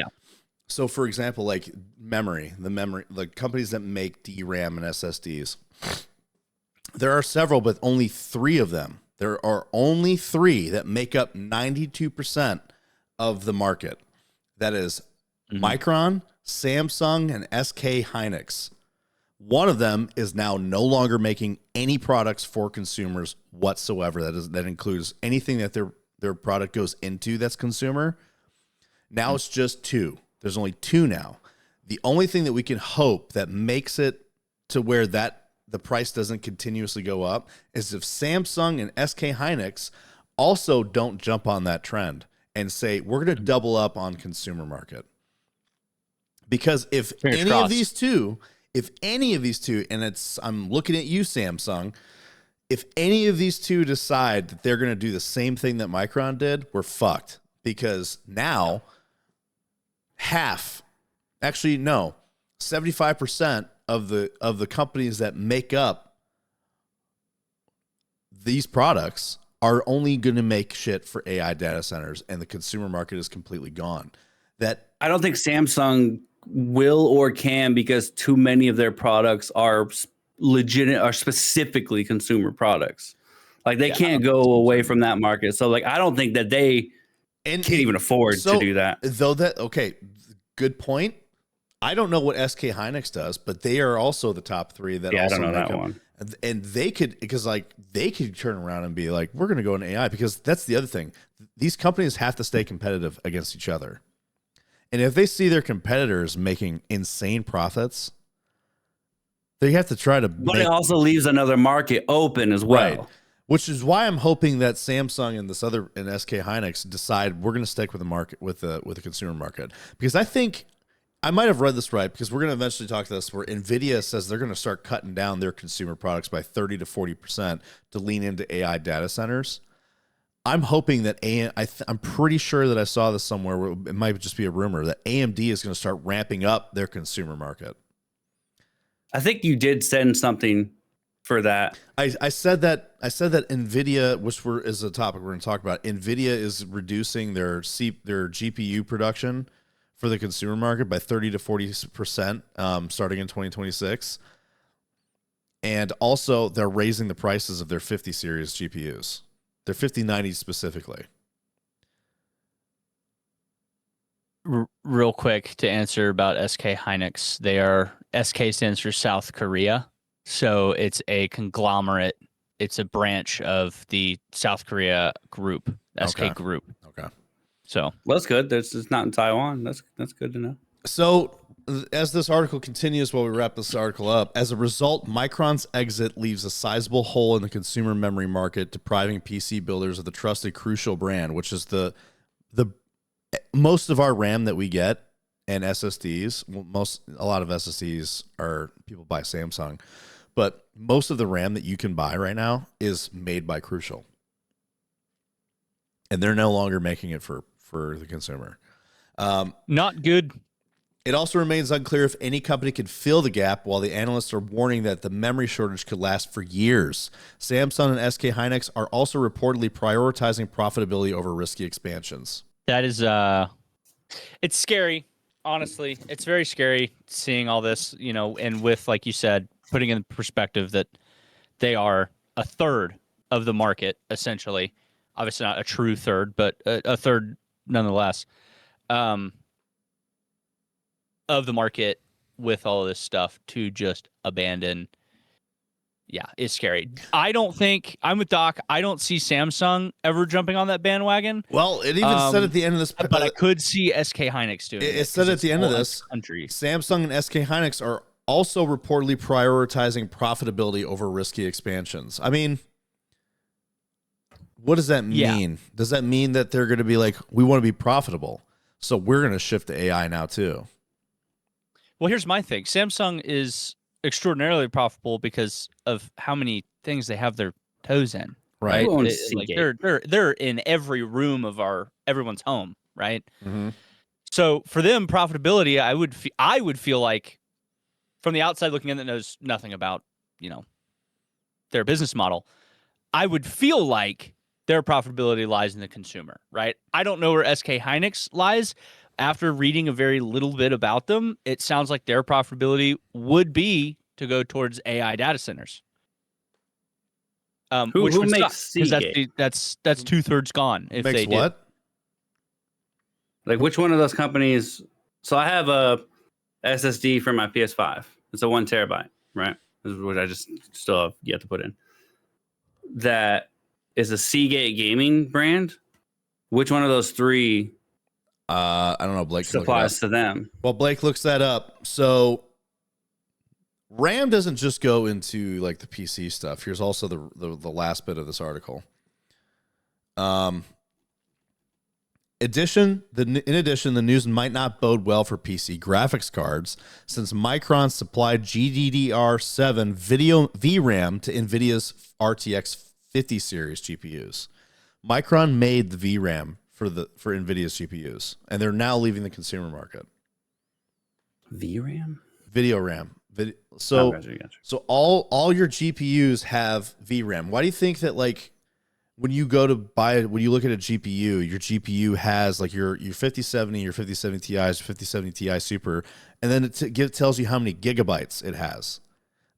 so for example, like the companies that make DRAM and SSDs, there are several, but only 3 of them. There are only 3 that make up 92% of the market. That is Micron, Samsung and SK Hynix. One of them is now no longer making any products for consumers whatsoever. That includes anything that their product goes into that's consumer. Now it's just two. There's only two now. The only thing that we can hope that makes it to where that the price doesn't continuously go up is if Samsung and SK Hynix also don't jump on that trend and say, we're going to double up on consumer market. Because if any of these two, and I'm looking at you, Samsung, if any of these two decide that they're going to do the same thing that Micron did, we're fucked. Because now 75% of the companies that make up these products are only going to make shit for AI data centers, and the consumer market is completely gone. That I don't think Samsung will or can, because too many of their products are specifically consumer products. Like they can't go away from that market. So like I don't think that they can't even afford to do that. Good point. I don't know what SK Hynix does, but they are also the top three that also I don't know that one. And they could turn around and be like, we're going to go into AI, because that's the other thing. These companies have to stay competitive against each other. And if they see their competitors making insane profits, they have to try to. But it also leaves another market open as well. Right. Which is why I'm hoping that Samsung and SK Hynix decide we're going to stick with the market, with the consumer market, because I think I might have read this right, because we're going to eventually talk to this, where NVIDIA says they're going to start cutting down their consumer products by 30 to 40% to lean into AI data centers. I'm hoping that I'm pretty sure that I saw this somewhere, where it might just be a rumor, that AMD is going to start ramping up their consumer market. I think you did send something for that. I said that NVIDIA, which is a topic we're going to talk about, NVIDIA is reducing their GPU production for the consumer market by 30 to 40% starting in 2026. And also they're raising the prices of their 50 series GPUs. Their 5090 specifically. Real quick to answer about SK Hynix, SK stands for South Korea. So it's a conglomerate. It's a branch of the South Korea group, SK Group. Okay. So that's good. It's not in Taiwan. That's good to know. So as this article continues, while we wrap this article up, as a result, Micron's exit leaves a sizable hole in the consumer memory market, depriving PC builders of the trusted Crucial brand, which is the most of our RAM that we get, and SSDs. A lot of SSDs are people buy Samsung, but most of the RAM that you can buy right now is made by Crucial, and they're no longer making it for the consumer. Not good. It also remains unclear if any company could fill the gap, while the analysts are warning that the memory shortage could last for years. Samsung and SK Hynix are also reportedly prioritizing profitability over risky expansions. That is, it's scary. Honestly, it's very scary seeing all this, and with, like you said, putting in perspective that they are a third of the market, essentially. Obviously not a true third, but a third nonetheless. Of the market with all of this stuff to just abandon. Yeah, it's scary. I'm with Doc. I don't see Samsung ever jumping on that bandwagon. Well, it even said at the end of this, but I could see SK Hynix doing it. It said at the end of this, Samsung and SK Hynix are also reportedly prioritizing profitability over risky expansions. I mean, what does that mean? Yeah. Does that mean that they're going to be like, we want to be profitable, so we're going to shift to AI now too? Well, here's my thing. Samsung is extraordinarily profitable because of how many things they have their toes in. Right? They're in every room of everyone's home, right? Mm-hmm. So for them, profitability, I would feel like, from the outside looking in that knows nothing about their business model, I would feel like their profitability lies in the consumer, right? I don't know where SK Hynix lies. After reading a very little bit about them, it sounds like their profitability would be to go towards AI data centers. Which who makes Seagate? That's 2/3 gone. If makes they what? Did. Like which one of those companies? So I have a SSD for my PS5. It's a 1 terabyte, right? Which I just still have yet to put in. That is a Seagate gaming brand. Which one of those three? I don't know. Blake supplies to them. Well, Blake looks that up. So RAM doesn't just go into like the PC stuff. Here's also the last bit of this article. In addition, the news might not bode well for PC graphics cards since Micron supplied GDDR7 video VRAM to NVIDIA's RTX 50 series GPUs. Micron made the VRAM for NVIDIA's GPUs, and they're now leaving the consumer market. VRAM? Video RAM. So all your GPUs have VRAM. Why do you think that, like, when you look at a GPU, your GPU has like your 5070, your 5070 Ti's, your 5070 Ti Super, and then it tells you how many gigabytes it has.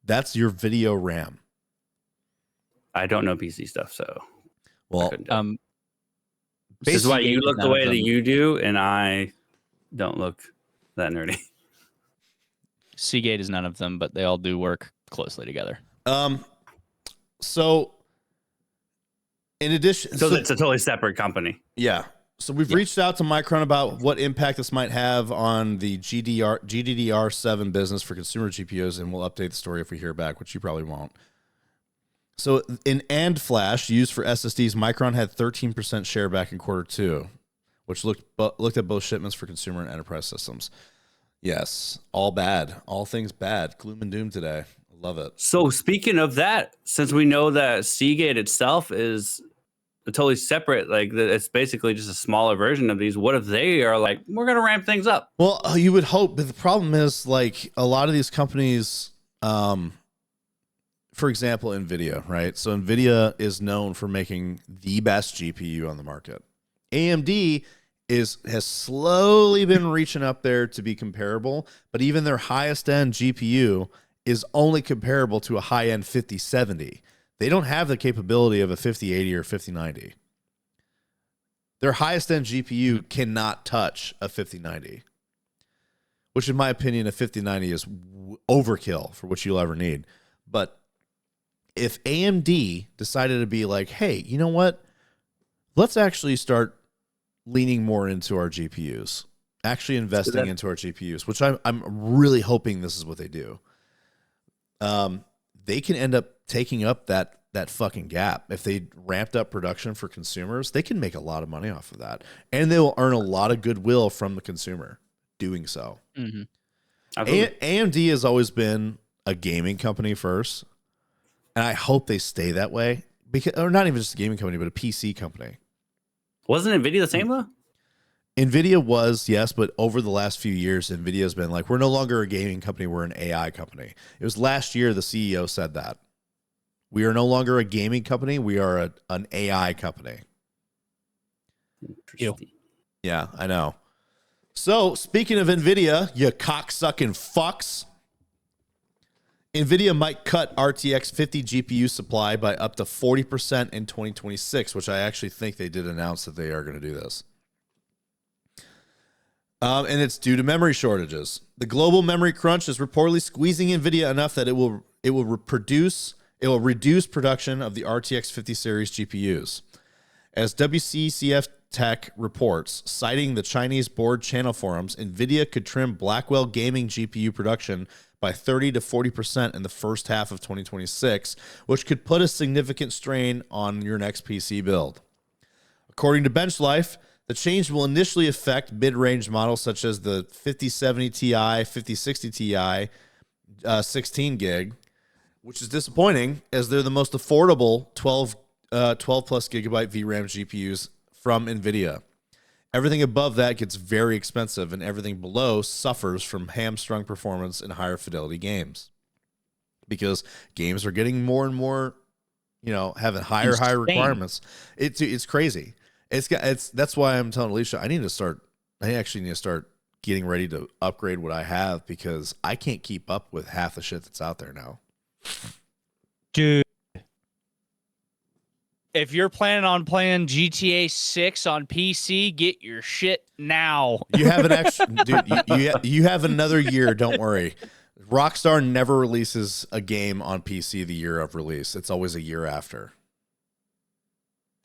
That's your video RAM. I don't know PC stuff, so this is why you look the way that you do, and I don't look that nerdy. Seagate is none of them, but they all do work closely together. So in addition, so it's a totally separate company. Yeah. So we've reached out to Micron about what impact this might have on the GDDR7 business for consumer GPUs, and we'll update the story if we hear back, which you probably won't. So in AND flash used for SSDs, Micron had 13% share back in Q2, which looked at both shipments for consumer and enterprise systems. Yes, all bad. All things bad. Gloom and doom today. Love it. So speaking of that, since we know that Seagate itself is totally separate, like it's basically just a smaller version of these, what if they are like, we're going to ramp things up? Well, you would hope, but the problem is, like, a lot of these companies, for example, NVIDIA, right? So NVIDIA is known for making the best GPU on the market. AMD has slowly been reaching up there to be comparable, but even their highest end GPU is only comparable to a high end 5070. They don't have the capability of a 5080 or 5090. Their highest end GPU cannot touch a 5090, which in my opinion, a 5090 is overkill for what you'll ever need. But if AMD decided to be like, hey, you know what? Let's actually start leaning more into our GPUs, actually investing into our GPUs, which I'm really hoping this is what they do. They can end up taking up that fucking gap. If they ramped up production for consumers, they can make a lot of money off of that, and they will earn a lot of goodwill from the consumer doing so. Mm-hmm. AMD has always been a gaming company first, and I hope they stay that way, or not even just a gaming company, but a PC company. Wasn't NVIDIA the same though? NVIDIA was, yes, but over the last few years, NVIDIA has been like, we're no longer a gaming company, we're an AI company. It was last year the CEO said that. We are no longer a gaming company, we are an AI company. Interesting. Yeah, I know. So, speaking of NVIDIA, you cocksucking fucks, NVIDIA might cut RTX 50 GPU supply by up to 40% in 2026, which I actually think they did announce that they are going to do this. And it's due to memory shortages. The global memory crunch is reportedly squeezing NVIDIA enough that it will reduce production of the RTX 50 series GPUs. As WCCF Tech reports, citing the Chinese board channel forums, NVIDIA could trim Blackwell gaming GPU production by 30 to 40% in the first half of 2026, which could put a significant strain on your next PC build. According to BenchLife, the change will initially affect mid-range models such as the 5070 Ti, 5060 Ti, 16 gig, which is disappointing as they're the most affordable 12 plus gigabyte VRAM GPUs from NVIDIA. Everything above that gets very expensive, and everything below suffers from hamstrung performance in higher fidelity games. Because games are getting more and more, having higher requirements. It's crazy. That's why I'm telling Alicia, I actually need to start getting ready to upgrade what I have, because I can't keep up with half the shit that's out there now. Dude, if you're planning on playing GTA 6 on PC, get your shit now. You have an extra, dude. You have another year. Don't worry. Rockstar never releases a game on PC the year of release. It's always a year after.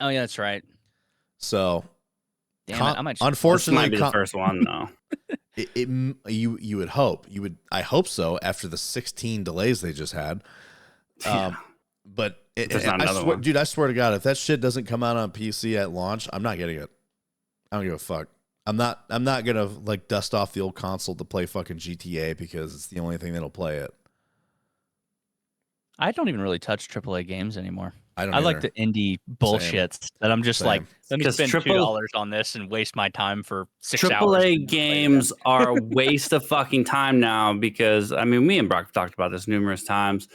Oh yeah, that's right. So, damn it, I might. Unfortunately, this might be the first one though. You would hope I hope so after the 16 delays they just had. But I swear to God, if that shit doesn't come out on PC at launch, I'm not getting it. I don't give a fuck. I'm not gonna like dust off the old console to play fucking GTA because it's the only thing that'll play it. I don't even really touch AAA games anymore. I like the indie bullshits that I'm just like, let me spend $2 on this and waste my time for 6 hours. AAA games are a waste of fucking time now because, I mean, me and Brock have talked about this numerous times.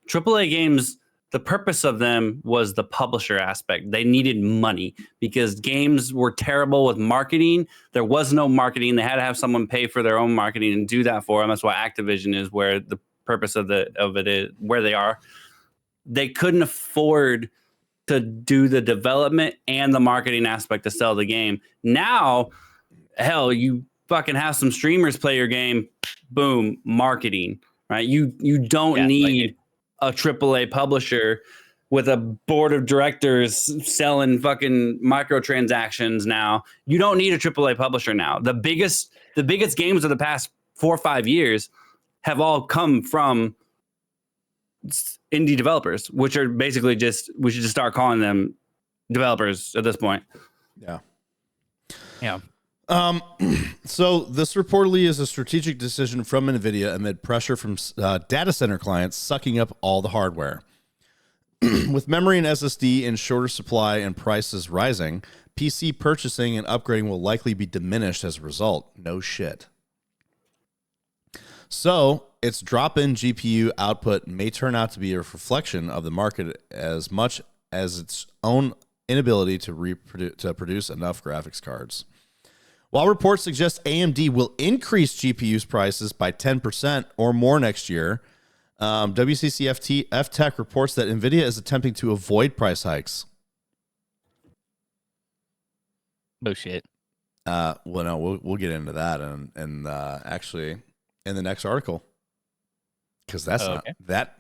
AAA games, the purpose of them was the publisher aspect. They needed money because games were terrible with marketing. There was no marketing. They had to have someone pay for their own marketing and do that for them. That's why Activision is where the purpose of it is, where they are. They couldn't afford to do the development and the marketing aspect to sell the game. Now, hell, you fucking have some streamers play your game, boom, marketing, right? You don't need a AAA publisher with a board of directors selling fucking microtransactions now. You don't need a AAA publisher now. The biggest games of the past 4 or 5 years have all come from indie developers, which are basically we should just start calling them developers at this point. Yeah. So this reportedly is a strategic decision from NVIDIA amid pressure from data center clients sucking up all the hardware. With memory and SSD in shorter supply and prices rising, PC purchasing and upgrading will likely be diminished as a result. No shit. So its drop-in GPU output may turn out to be a reflection of the market as much as its own inability to produce enough graphics cards. While reports suggest AMD will increase GPU's prices by 10% or more next year, WCC F-Tech reports that NVIDIA is attempting to avoid price hikes. Bullshit. Well, no, we'll get into that and actually in the next article, because that's not that.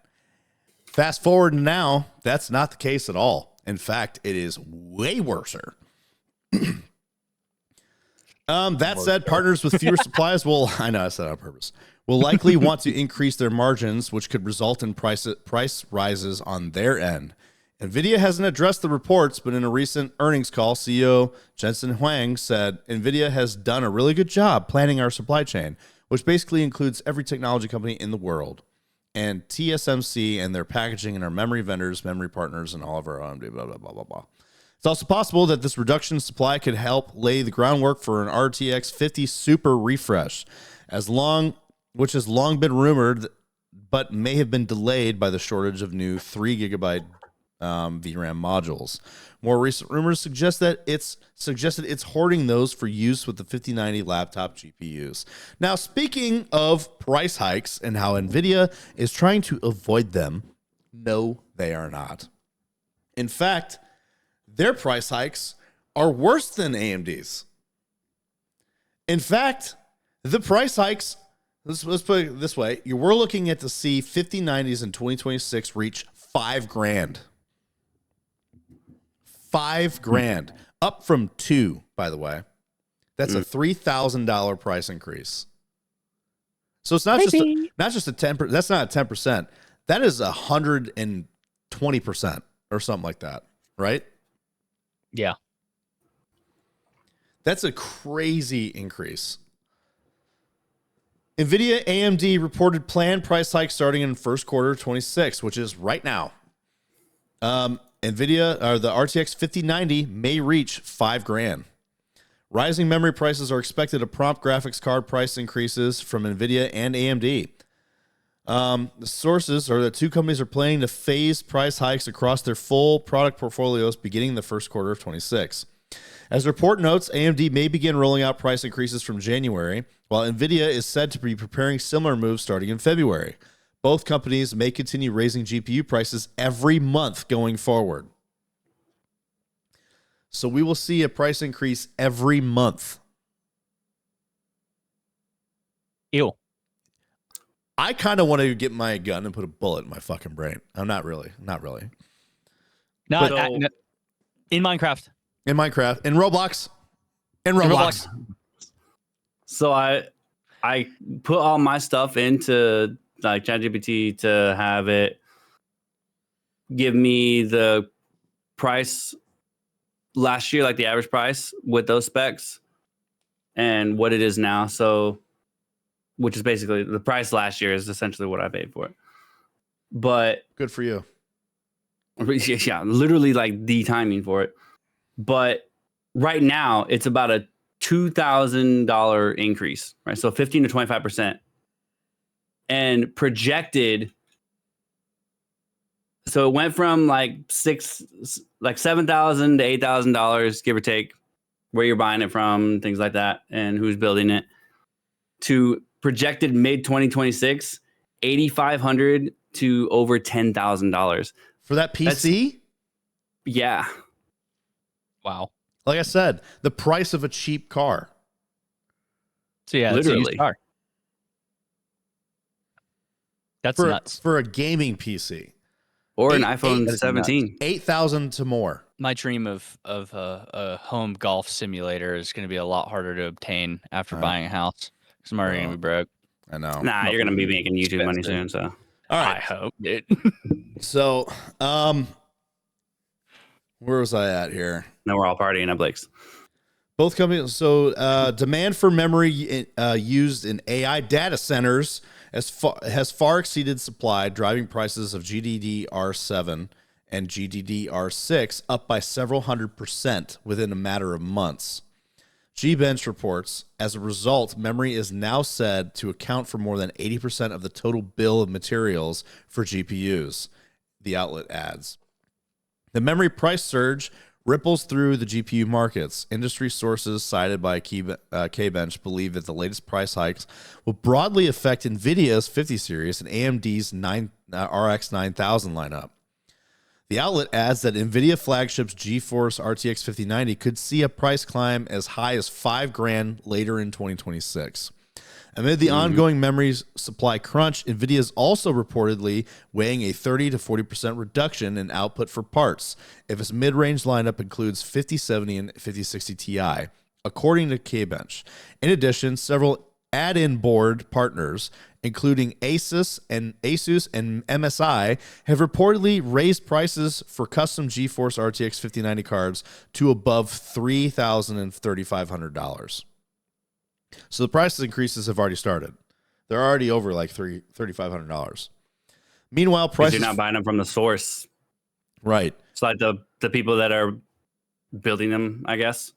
Fast forward now, that's not the case at all. In fact, it is way worser. That said, partners with fewer supplies will, I know I said that on purpose, will likely want to increase their margins, which could result in price rises on their end. NVIDIA hasn't addressed the reports, but in a recent earnings call, CEO Jensen Huang said, NVIDIA has done a really good job planning our supply chain, which basically includes every technology company in the world, and TSMC and their packaging and our memory vendors, memory partners, and all of our own blah, blah, blah, blah, blah. It's also possible that this reduction in supply could help lay the groundwork for an RTX 50 Super refresh, which has long been rumored, but may have been delayed by the shortage of new 3 gigabyte VRAM modules. More recent rumors suggest that it's hoarding those for use with the 5090 laptop GPUs. Now, speaking of price hikes and how NVIDIA is trying to avoid them, no, they are not. In fact, their price hikes are worse than AMD's. In fact, the price hikes, let's put it this way, we're looking at to see 5090s in 2026 reach $5,000. $5,000, up from $2,000, by the way. That's a $3,000 price increase. So it's not just a 10%. That's not a 10%. That is 120% or something like that, right? Yeah. That's a crazy increase. NVIDIA AMD reported planned price hikes starting in first quarter 26, which is right now. NVIDIA, or the RTX 5090, may reach $5,000. Rising memory prices are expected to prompt graphics card price increases from NVIDIA and AMD. The sources are that two companies are planning to phase price hikes across their full product portfolios beginning the first quarter of 26. As the report notes, AMD may begin rolling out price increases from January, while NVIDIA is said to be preparing similar moves starting in February. Both companies may continue raising GPU prices every month going forward. So we will see a price increase every month Ew. I kind of want to get my gun and put a bullet in my fucking brain. I'm not really. No, So- in Minecraft. In Minecraft, in Roblox, in Roblox. So I put all my stuff into like ChatGPT to have it give me the price last year, like the average price with those specs and what it is now. So, which is basically the price last year is essentially what I paid for it. But Good for you. yeah, literally like the timing for it. But right now it's about a $2,000 increase, right? So 15 to 25%. And projected, so it went from like $7,000 to $8,000, give or take, where you're buying it from, things like that, and who's building it, to projected mid 2026, $8,500 to over $10,000 for that PC. Yeah. Wow. Like I said, the price of a cheap car. So yeah, Literally. it's a used car. That's for, nuts. For a gaming PC. Or an iPhone that is 17. 8,000 to more. My dream of a home golf simulator is going to be a lot harder to obtain after buying a house because I'm already going to be broke. I know. Nah, you're going to be making YouTube money soon, so. All right. I hope, dude. So, where was I at here? No, we're all partying at Blake's. Both companies. So, demand for memory used in AI data centers has far exceeded supply, driving prices of GDDR7 and GDDR6 up by several 100% within a matter of months. Geekbench reports, as a result, memory is now said to account for more than 80% of the total bill of materials for GPUs, the outlet adds. The memory price surge ripples through the GPU markets. Industry sources cited by Geekbench believe that the latest price hikes will broadly affect NVIDIA's 50 series and AMD's RX 9000 lineup. The outlet adds that NVIDIA flagship's GeForce RTX 5090 could see a price climb as high as $5,000 later in 2026. Amid the ongoing memory supply crunch, NVIDIA is also reportedly weighing a 30 to 40% reduction in output for parts if its mid-range lineup includes 5070 and 5060 Ti, according to Geekbench. In addition, several add-in board partners, including Asus and MSI, have reportedly raised prices for custom GeForce RTX 5090 cards to above $3,000 and $3,500. So the price increases have already started. They're already over like $3,500. Meanwhile, prices, you're not buying them from the source, right? It's like the people that are building them, I guess,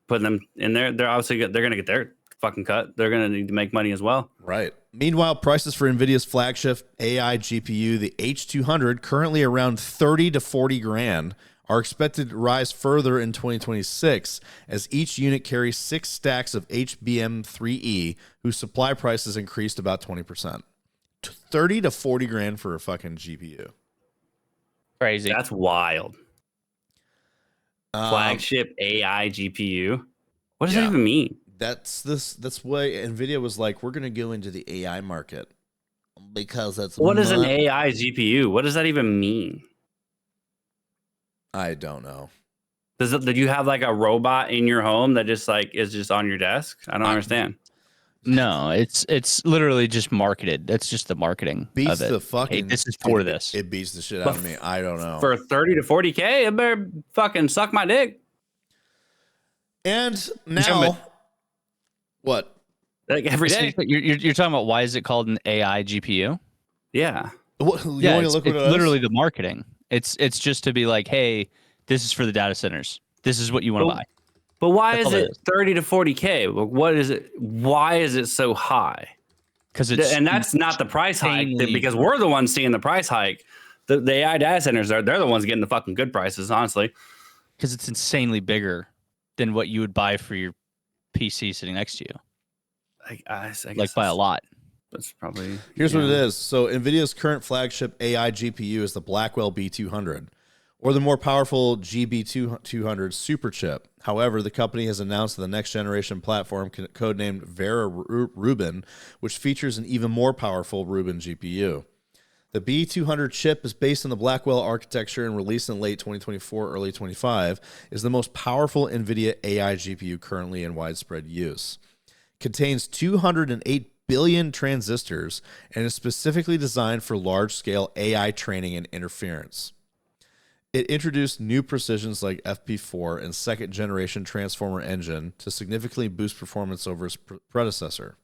putting them in there. They're obviously they're gonna get their fucking cut. They're gonna need to make money as well, right? Meanwhile, prices for NVIDIA's flagship AI GPU, the H200, currently around 30 to 40 grand, are expected to rise further in 2026 as each unit carries 6 stacks of HBM3E, whose supply prices increased about 20%. 30 to 40 grand for a fucking GPU. Crazy. That's wild. Flagship AI GPU. What does that even mean? That's why NVIDIA was like, we're going to go into the AI market because that's what is an AI GPU? What does that even mean? I don't know. Did you have like a robot in your home that just like is just on your desk? I don't understand. No, it's literally just marketed. That's just the marketing beats of it. The fucking. Hey, this is for this. It beats the shit out of me. I don't know. For 30 to 40K, it better fucking suck my dick. And now, what? Like every day. You're talking about why is it called an AI GPU? Yeah. What, it's literally the marketing. It's just to be like, hey, this is for the data centers. This is what you want to buy. But why is it 30 to 40K? What is it? Why is it so high? Because it's and that's not the price hike because we're the ones seeing the price hike. The AI data centers they're the ones getting the fucking good prices, honestly. Because it's insanely bigger than what you would buy for your PC sitting next to you. I guess like by a lot. That's probably. Here's what it is. So NVIDIA's current flagship AI GPU is the Blackwell B200, or the more powerful GB200 super chip. However, the company has announced the next generation platform, codenamed Vera Rubin, which features an even more powerful Rubin GPU. The B200 chip is based on the Blackwell architecture and released in late 2024, early 2025, is the most powerful NVIDIA AI GPU currently in widespread use. Contains 208 billion transistors and is specifically designed for large-scale AI training and inference. It introduced new precisions like FP4 and second-generation transformer engine to significantly boost performance over its predecessor.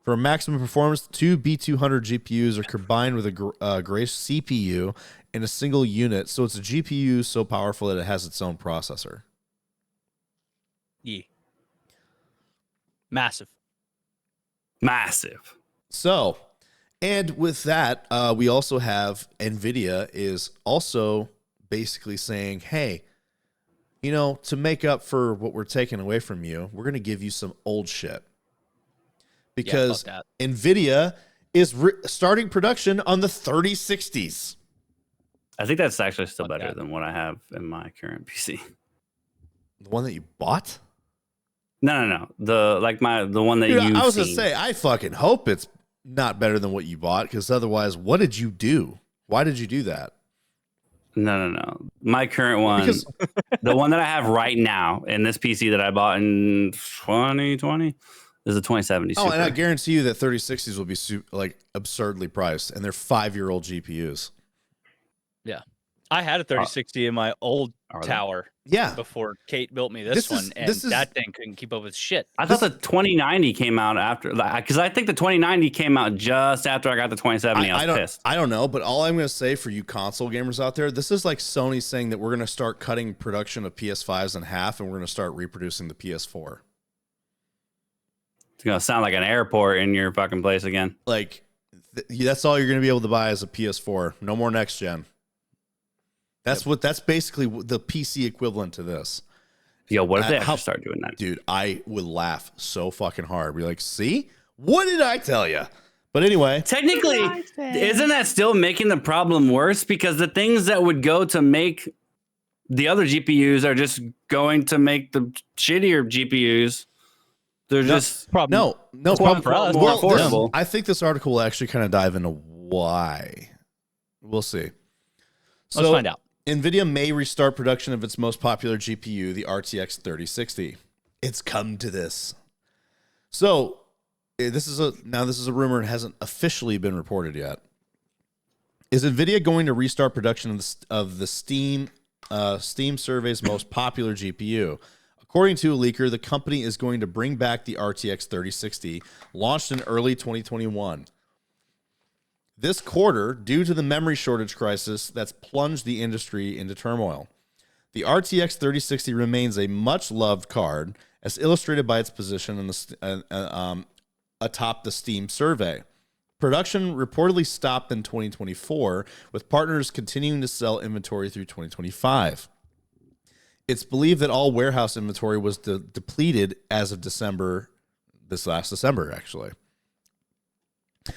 For maximum performance, two B200 GPUs are combined with a Grace CPU in a single unit, so it's a GPU so powerful that it has its own processor. Yeah. Massive. So, and with that, we also have NVIDIA is also basically saying, hey, you know, to make up for what we're taking away from you, we're going to give you some old shit. Because NVIDIA is starting production on the 3060s. I think that's actually still better than what I have in my current PC. The one that you bought? No. The one that I was going to say, I fucking hope it's not better than what you bought, because otherwise, what did you do? Why did you do that? No. My current one, the one that I have right now in this PC that I bought in 2020 is a 2070 Super. Oh, and I guarantee you that 3060s will be like absurdly priced, and they're 5-year-old GPUs. Yeah. I had a 3060 in my old tower. Yeah. Before Kate built me this one, and that thing couldn't keep up with shit. I thought the 2090 came out after, because I think the 2090 came out just after I got the 2070. I was pissed. I don't know, but all I'm going to say for you console gamers out there, this is like Sony saying that we're going to start cutting production of PS5s in half, and we're going to start reproducing the PS4. It's going to sound like an airport in your fucking place again. Like, that's all you're going to be able to buy is a PS4. No more next gen. That's basically the PC equivalent to this. Yo, what if they actually start doing that? Dude, I would laugh so fucking hard. Be like, see? What did I tell you? But anyway. Technically, isn't that still making the problem worse? Because the things that would go to make the other GPUs are just going to make the shittier GPUs. They're just no problem for us. More affordable. I think this article will actually kind of dive into why. We'll see. Let's find out. NVIDIA may restart production of its most popular GPU, the RTX 3060. It's come to this. So, this is a rumor. It hasn't officially been reported yet. Is NVIDIA going to restart production of the Steam survey's most popular GPU? According to a leaker, the company is going to bring back the RTX 3060, launched in early 2021. This quarter, due to the memory shortage crisis that's plunged the industry into turmoil. The RTX 3060 remains a much-loved card, as illustrated by its position atop the Steam survey. Production reportedly stopped in 2024, with partners continuing to sell inventory through 2025. It's believed that all warehouse inventory was depleted as of this last December, actually.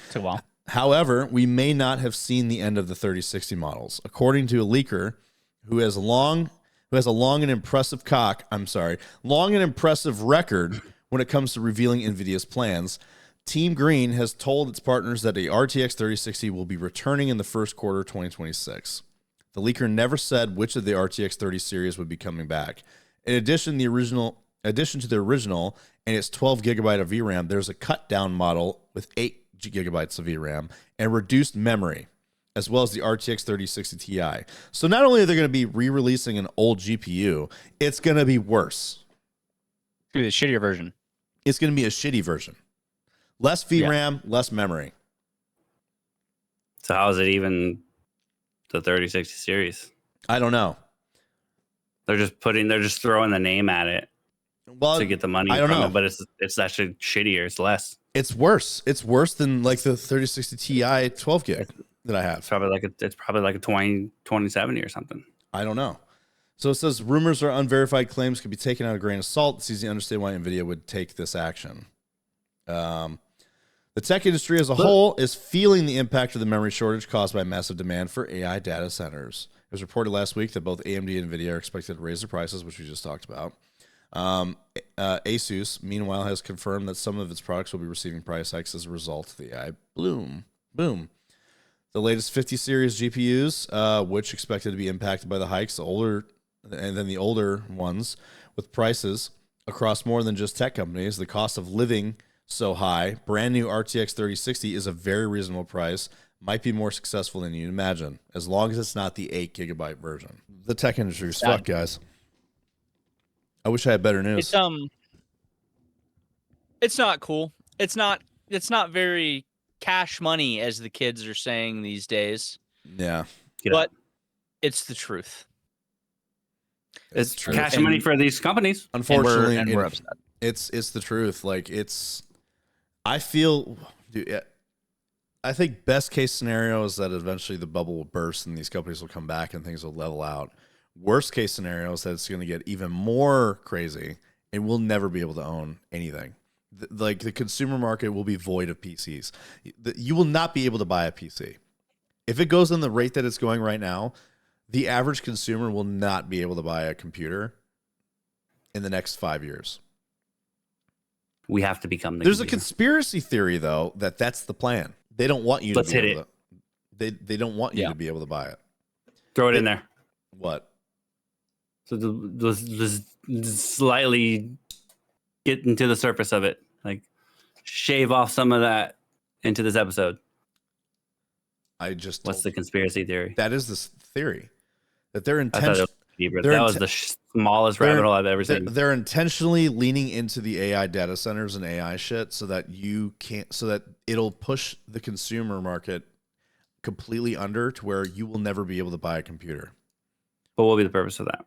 Took a while. However, we may not have seen the end of the 3060 models. According to a leaker who has a long and impressive record when it comes to revealing NVIDIA's plans, Team Green has told its partners that a RTX 3060 will be returning in the first quarter 2026. The leaker never said which of the RTX 30 series would be coming back. In addition to the original and its 12 gigabyte of VRAM, there's a cut down model with 8 gigabytes of VRAM and reduced memory, as well as the RTX 3060 Ti. So not only are they going to be re-releasing an old GPU, it's going to be worse. It's going to be a shittier version. It's going to be a shitty version. Less VRAM, less memory. So how is it even the 3060 series? I don't know. They're just throwing the name at it to get the money from it, but it's actually shittier. It's less. It's worse. It's worse than like the 3060 Ti 12 gig that I have. It's probably like a 2070 or something. I don't know. So it says rumors or unverified claims could be taken out of grain of salt. It's easy to understand why NVIDIA would take this action. The tech industry as a whole is feeling the impact of the memory shortage caused by massive demand for AI data centers. It was reported last week that both AMD and NVIDIA are expected to raise their prices, which we just talked about. Asus, meanwhile, has confirmed that some of its products will be receiving price hikes as a result of the AI boom. The latest 50 series GPUs, which expected to be impacted by the hikes, the older ones, with prices across more than just tech companies, the cost of living so high, brand new RTX 3060 is a very reasonable price, might be more successful than you'd imagine, as long as it's not the 8 gigabyte version. The tech industry is fucked, guys. I wish I had better news. It's not cool. It's not very cash money, as the kids are saying these days. Yeah. But it's the truth. It's cash money for these companies. Unfortunately, and we're upset. It's the truth. Like, I feel, dude, I think best case scenario is that eventually the bubble will burst and these companies will come back and things will level out. Worst case scenario is that it's going to get even more crazy and we'll never be able to own anything. Like, the consumer market will be void of PCs. You will not be able to buy a PC. If it goes in the rate that it's going right now, the average consumer will not be able to buy a computer in the next 5 years. We have to become the There's computer. a conspiracy theory, though, that's the plan. They don't want you Let's to be hit able to. They don't want you to be able to buy it. Throw it in there. What? So just slightly get into the surface of it. Like, shave off some of that into this episode. What's the conspiracy theory? That is this theory that they're intentionally. That was the smallest rabbit hole I've ever seen. They're intentionally leaning into the AI data centers and AI shit so that it'll push the consumer market completely under to where you will never be able to buy a computer. But what will be the purpose of that?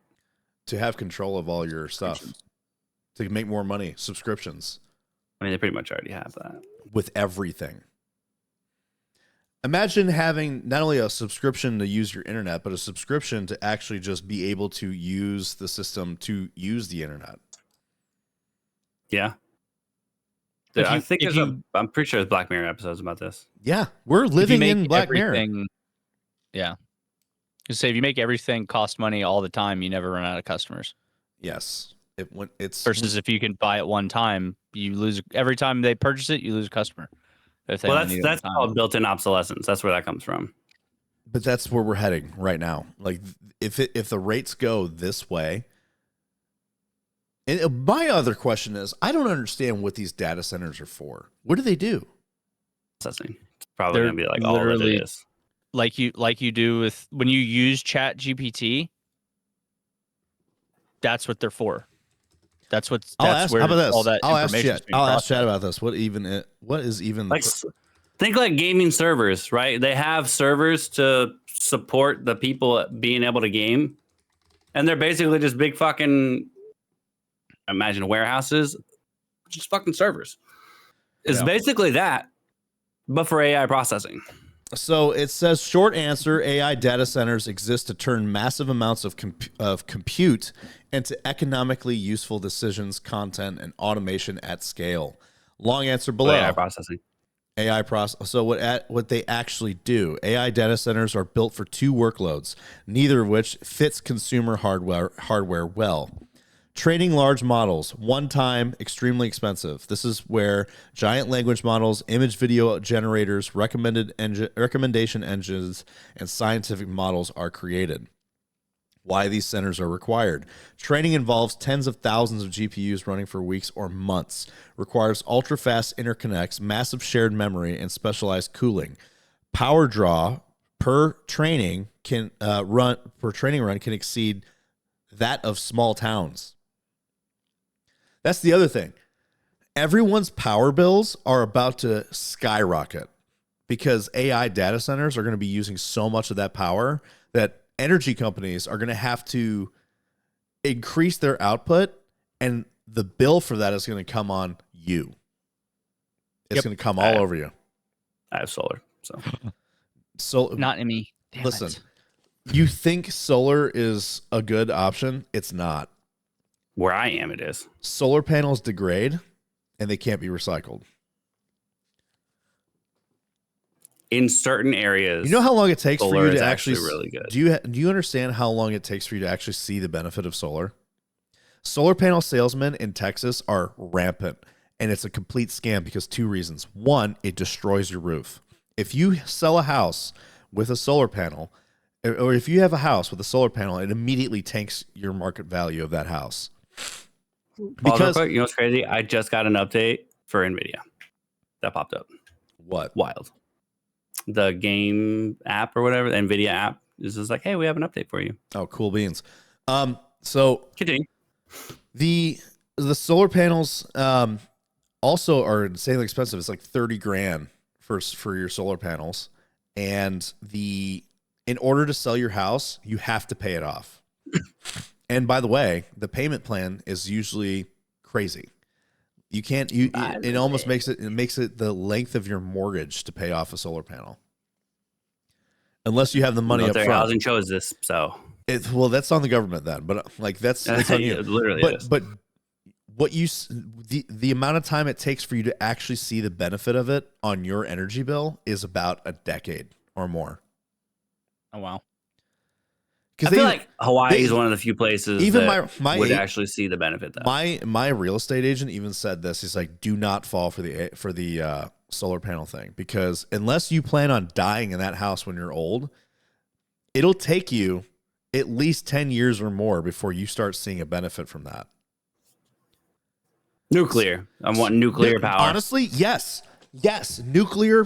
To have control of all your stuff, to make more money, subscriptions. I mean, they pretty much already have that with everything. Imagine having not only a subscription to use your internet, but a subscription to actually just be able to use the system to use the internet. Yeah. I'm pretty sure there's Black Mirror episodes about this. Yeah. We're living in Black Mirror. Yeah. You say if you make everything cost money all the time, you never run out of customers. Yes. Versus if you can buy it one time, you lose every time they purchase it, you lose a customer. Well, that's called built-in obsolescence. That's where that comes from. But that's where we're heading right now. Like, if the rates go this way, and my other question is, I don't understand what these data centers are for. What do they do? Processing. It's probably going to be like all that it is. Like you do with when you use Chat GPT. That's what they're for. That's where all that information is being processed. I'll ask Chad about this. What is even like? Think like gaming servers, right? They have servers to support the people being able to game, and they're basically just big fucking, imagine warehouses, just fucking servers. It's basically that, but for AI processing. So it says, short answer, AI data centers exist to turn massive amounts of compute into economically useful decisions, content, and automation at scale. Long answer below. AI processing. So what they actually do, AI data centers are built for two workloads, neither of which fits consumer hardware well. Training large models, one time, extremely expensive. This is where giant language models, image video generators, recommendation engines, and scientific models are created. Why these centers are required. Training involves tens of thousands of GPUs running for weeks or months, requires ultra-fast interconnects, massive shared memory, and specialized cooling. Power draw per training run can exceed that of small towns. That's the other thing. Everyone's power bills are about to skyrocket because AI data centers are going to be using so much of that power that energy companies are going to have to increase their output, and the bill for that is going to come on you. It's going to come all over you. I have solar, so not in me. Listen, you think solar is a good option? It's not. Where I am, it is. Solar panels degrade, and they can't be recycled. in certain areas. You know how long it takes for you to actually really good. Do you understand how long it takes for you to actually see the benefit of solar? Solar panel salesmen in Texas are rampant, and it's a complete scam because 2 reasons. One, it destroys your roof. If you sell a house with a solar panel, or if you have a house with a solar panel, it immediately tanks your market value of that house. Because you know what's crazy? I just got an update for NVIDIA that popped up. What? Wild. The game app or whatever, the NVIDIA app is just like, hey, we have an update for you. Oh, cool beans. So continue. The solar panels also are insanely expensive. It's like $30,000 for your solar panels, and in order to sell your house, you have to pay it off. And by the way, the payment plan is usually crazy. You can't. It almost makes it the length of your mortgage to pay off a solar panel, unless you have the money up front. Housing chose this, so well, that's on the government then. But like that's on you. It literally is. But what the amount of time it takes for you to actually see the benefit of it on your energy bill is about a decade or more. Oh wow. I feel like Hawaii is one of the few places even that my would actually see the benefit. Though. My real estate agent even said this. He's like, do not fall for the solar panel thing, because unless you plan on dying in that house when you're old, it'll take you at least 10 years or more before you start seeing a benefit from that. Nuclear. I want nuclear power. Honestly, yes. Nuclear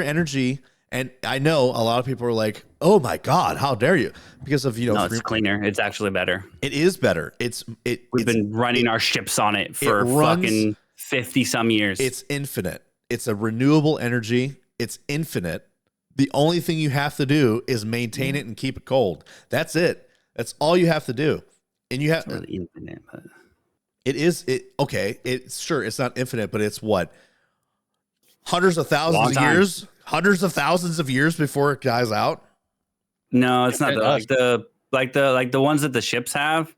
energy. And I know a lot of people are like, "Oh my God, how dare you?" Because of No, it's cleaner. It's actually better. It is better. We've been running our ships on it for fucking 50 some years. It's infinite. It's a renewable energy. It's infinite. The only thing you have to do is maintain it and keep it cold. That's it. That's all you have to do. And you have it's really infinite. But... Okay. It's not infinite, but it's what? Hundreds of thousands of years? Hundreds of thousands of years before it dies out? No, it's not like the ones that the ships have.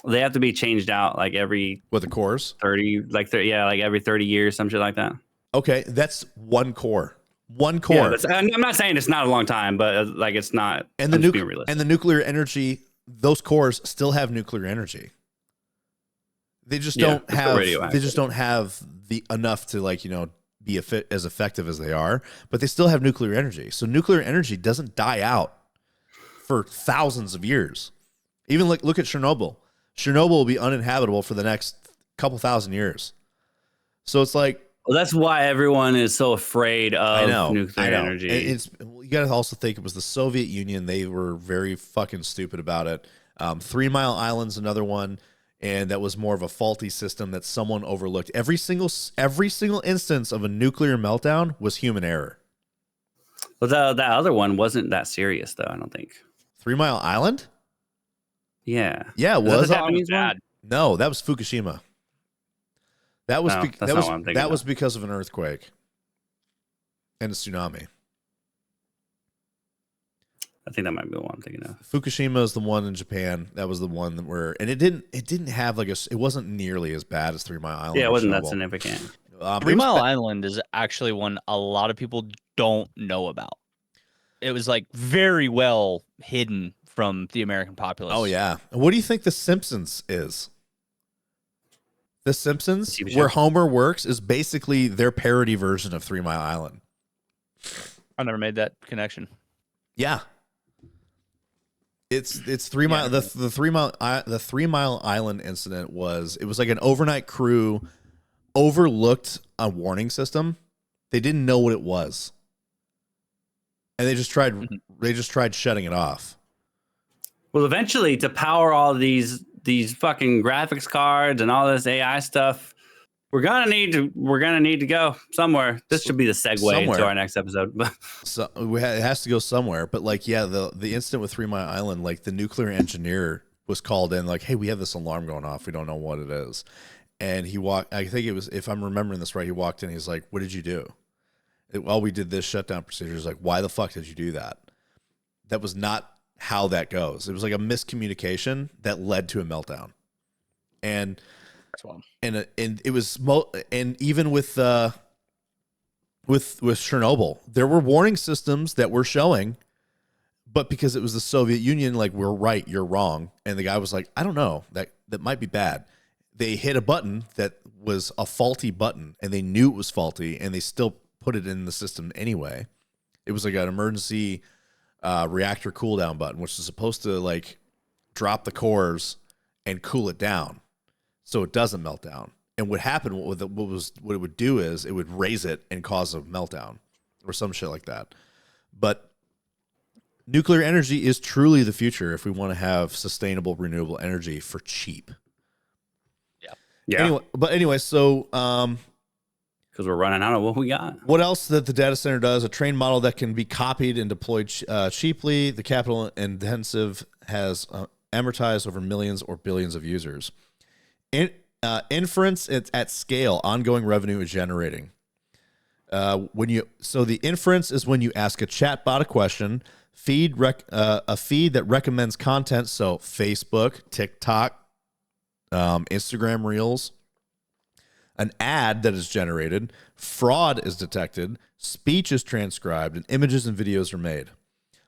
They have to be changed out like every with the cores 30, like every 30 years, some shit like that. Okay, that's one core. One core. Yeah, I'm not saying it's not a long time, but like it's not. And the nuclear energy, those cores still have nuclear energy. They just don't have. They just don't have the enough to be as effective as they are, but they still have nuclear energy. So nuclear energy doesn't die out for thousands of years. Even look at Chernobyl. Chernobyl will be uninhabitable for the next couple thousand years. So it's like, well, that's why everyone is so afraid of nuclear energy. You got to also think it was the Soviet Union. They were very fucking stupid about it. 3 Mile Island's another one. And that was more of a faulty system that someone overlooked. Every single instance of a nuclear meltdown was human error. Well, that other one wasn't that serious, though, I don't think. 3 Mile Island? Yeah. Yeah, it was. Bad. No, that was Fukushima. That was because of an earthquake and a tsunami. I think that might be the one I'm thinking of. Fukushima is the one in Japan. That was the one and it didn't have it wasn't nearly as bad as 3 Mile Island. Yeah, it wasn't that significant. 3 Mile Island is actually one a lot of people don't know about. It was like very well hidden from the American populace. Oh yeah. What do you think The Simpsons is? The Simpsons, where Homer works, is basically their parody version of 3 Mile Island. I never made that connection. Yeah. It's 3 Mile. The 3 Mile Island incident was like an overnight crew overlooked a warning system. They didn't know what it was, and they just tried shutting it off. Well, eventually, to power all these fucking graphics cards and all this AI stuff, we're gonna need to go somewhere. This should be the segue into our next episode. So it has to go somewhere. But the incident with 3 Mile Island, like the nuclear engineer was called in, like, hey, we have this alarm going off. We don't know what it is. And I think it was, if I'm remembering this right, he walked in. He's like, what did you do? Well, we did this shutdown procedure. He's like, why the fuck did you do that? That was not how that goes. It was like a miscommunication that led to a meltdown. And it was, and even with with Chernobyl. There were warning systems that were showing, but because it was the Soviet Union, like, we're right, you're wrong. And the guy was like, I don't know, that might be bad. They hit a button that was a faulty button, and they knew it was faulty, and they still put it in the system anyway. It was like an emergency reactor cool down button, which is supposed to like drop the cores and cool it down so it doesn't melt down. And what happened, what it would do is it would raise it and cause a meltdown or some shit like that. But nuclear energy is truly the future if we want to have sustainable, renewable energy for cheap. Yeah. Anyway, so because we're running out of what we got. What else that the data center does? A trained model that can be copied and deployed cheaply. The capital intensive has amortized over millions or billions of users. Inference at scale, ongoing revenue is generating. So the inference is when you ask a chatbot a question, a feed that recommends content. So Facebook, TikTok, Instagram Reels, an ad that is generated, fraud is detected, speech is transcribed, and images and videos are made.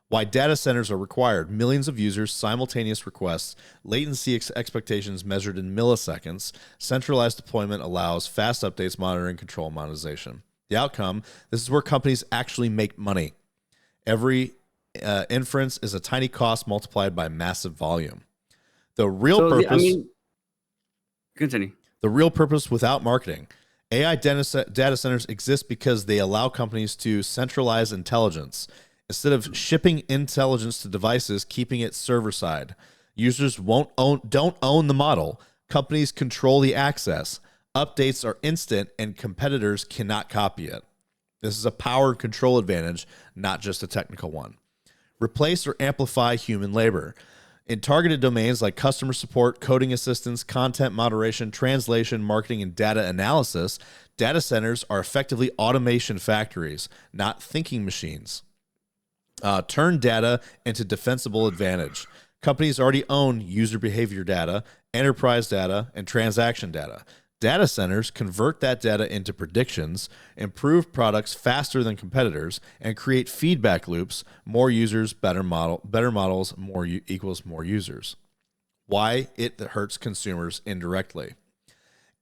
Why data centers are required: millions of users, simultaneous requests, latency expectations measured in milliseconds, centralized deployment allows fast updates, monitoring, control, monetization. The outcome: this is where companies actually make money. Every inference is a tiny cost multiplied by massive volume. The real purpose... Continue. The real purpose without marketing. AI data centers exist because they allow companies to centralize intelligence. Instead of shipping intelligence to devices, keeping it server side. Users don't own the model. Companies control the access. Updates are instant and competitors cannot copy it. This is a power and control advantage, not just a technical one. Replace or amplify human labor. In targeted domains like customer support, coding assistance, content moderation, translation, marketing, and data analysis, data centers are effectively automation factories, not thinking machines. Turn data into defensible advantage. Companies already own user behavior data, enterprise data, and transaction data. Data centers convert that data into predictions, improve products faster than competitors, and create feedback loops. More users, better models, equals more users. Why it hurts consumers indirectly.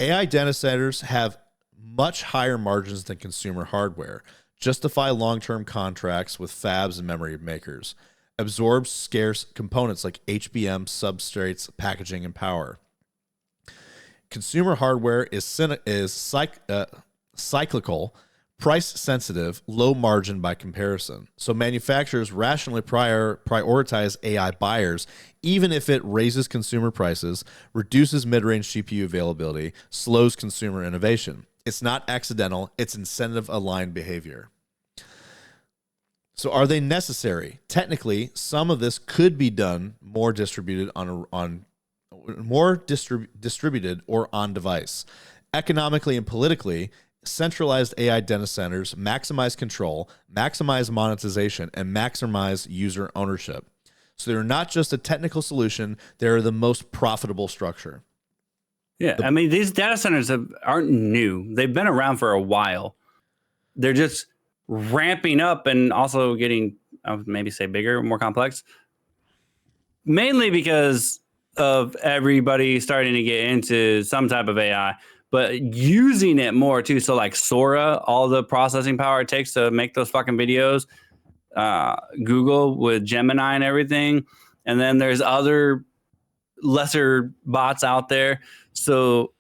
AI data centers have much higher margins than consumer hardware. Justify long-term contracts with fabs and memory makers. Absorbs scarce components like HBM, substrates, packaging, and power. Consumer hardware is cyclical, price sensitive, low margin by comparison. So manufacturers rationally prioritize AI buyers, even if it raises consumer prices, reduces mid-range GPU availability, slows consumer innovation. It's not accidental, it's incentive-aligned behavior. So are they necessary? Technically, some of this could be done more distributed distributed or on device. Economically and politically, centralized AI data centers maximize control, maximize monetization, and maximize user ownership. So they're not just a technical solution, they're the most profitable structure. Yeah, I mean, these data centers aren't new. They've been around for a while. They're just ramping up and also getting, I would maybe say, bigger, more complex. Mainly because of everybody starting to get into some type of AI, but using it more too. So like Sora, all the processing power it takes to make those fucking videos, Google with Gemini and everything. And then there's other lesser bots out there. So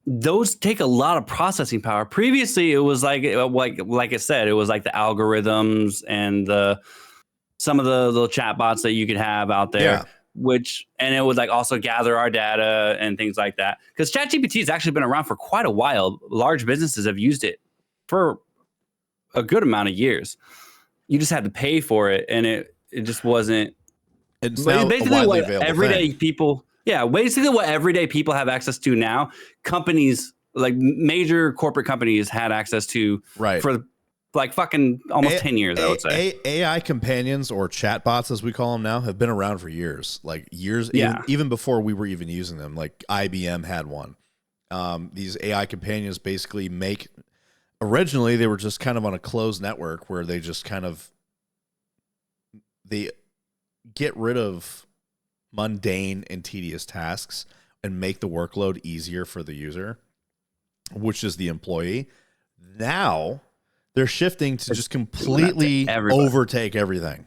those take a lot of processing power. Previously, it was like I said, it was like the algorithms and some of the little chat bots that you could have out there. Yeah. And it would like also gather our data and things like that. Because ChatGPT has actually been around for quite a while. Large businesses have used it for a good amount of years. You just had to pay for it, and it just wasn't. It's now basically what everyday people. Yeah, basically what everyday people have access to now. Companies, like major corporate companies, had access to for like fucking almost 10 years, I would say. AI companions, or chatbots as we call them now, have been around for years. Like years, even before we were even using them. Like IBM had one. These AI companions basically make originally they were just kind of on a closed network where they just they get rid of mundane and tedious tasks and make the workload easier for the user, which is the employee. Now they're shifting to just completely overtake everything.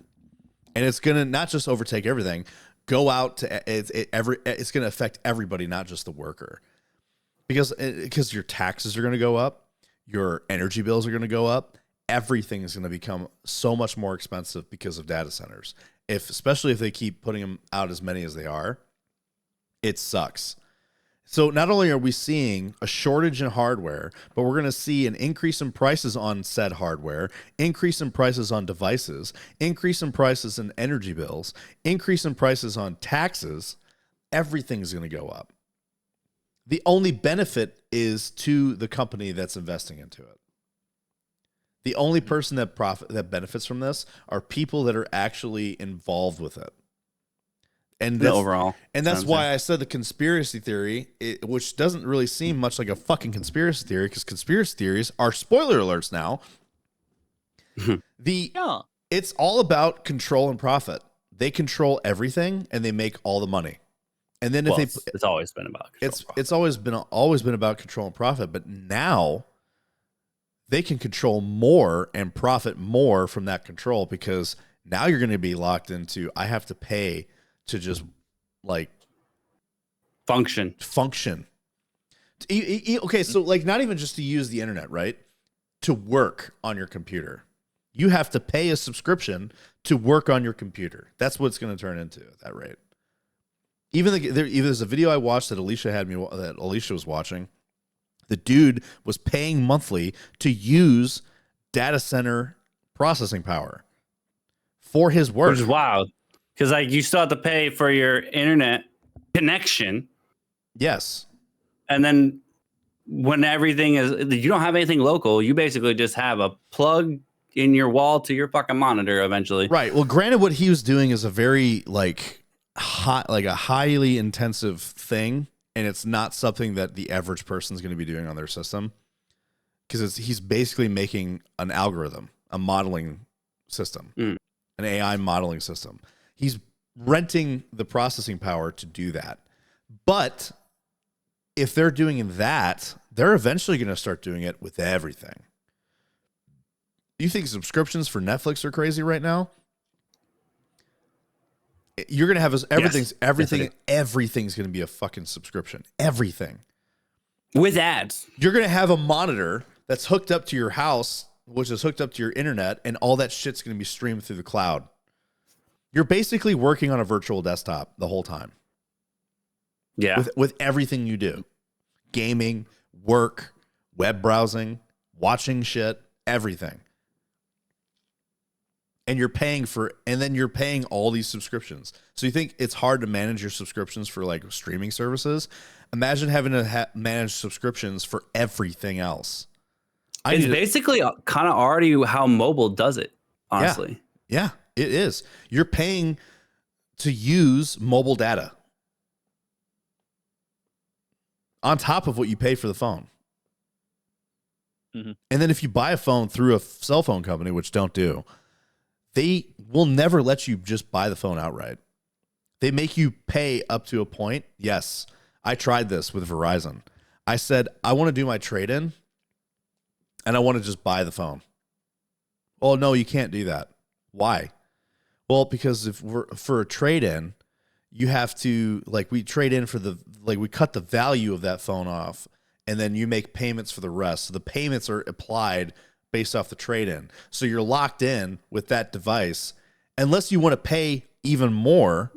And it's going to not just overtake everything, go out to it's going to affect everybody, not just the worker. Because your taxes are going to go up, your energy bills are going to go up, everything is going to become so much more expensive because of data centers. Especially if they keep putting them out as many as they are, it sucks. So not only are we seeing a shortage in hardware, but we're going to see an increase in prices on said hardware, increase in prices on devices, increase in prices in energy bills, increase in prices on taxes. Everything's going to go up. The only benefit is to the company that's investing into it. The only person that benefits from this are people that are actually involved with it. And the overall. And that's why I said the conspiracy theory, which doesn't really seem much like a fucking conspiracy theory, because conspiracy theories are, spoiler alerts now. It's all about control and profit. They control everything and they make all the money. And then it's always been about control. It's always been about control and profit, but now they can control more and profit more from that control, because now you're going to be locked into, I have to pay to just like function. Okay, so like not even just to use the internet, right? To work on your computer. You have to pay a subscription to work on your computer. That's what it's going to turn into at that rate. There's a video I watched that Alicia was watching. The dude was paying monthly to use data center processing power for his work. Which is wild. Because like you still have to pay for your internet connection. Yes. And then when everything you don't have anything local, you basically just have a plug in your wall to your fucking monitor eventually. Right. Well, granted, what he was doing is a very a highly intensive thing, and it's not something that the average person is going to be doing on their system, because he's basically making an algorithm, a modeling system, an AI modeling system. He's renting the processing power to do that. But if they're doing that, they're eventually going to start doing it with everything. You think subscriptions for Netflix are crazy right now? You're going to have everything's going to be a fucking subscription. Everything. With ads. You're going to have a monitor that's hooked up to your house, which is hooked up to your internet, and all that shit's going to be streamed through the cloud. You're basically working on a virtual desktop the whole time. Yeah. With everything you do. Gaming, work, web browsing, watching shit, everything. And you're paying all these subscriptions. So you think it's hard to manage your subscriptions for like streaming services? Imagine having to manage subscriptions for everything else. It's basically kind of already how mobile does it, honestly. Yeah, it is. You're paying to use mobile data on top of what you pay for the phone. Mm-hmm. And then if you buy a phone through a cell phone company, which don't do, they will never let you just buy the phone outright. They make you pay up to a point. Yes, I tried this with Verizon. I said, I want to do my trade-in, and I want to just buy the phone. Oh, no, you can't do that. Why? Well, because for a trade-in, you have to, we trade in for we cut the value of that phone off, and then you make payments for the rest. So the payments are applied based off the trade-in. So you're locked in with that device. Unless you want to pay even more.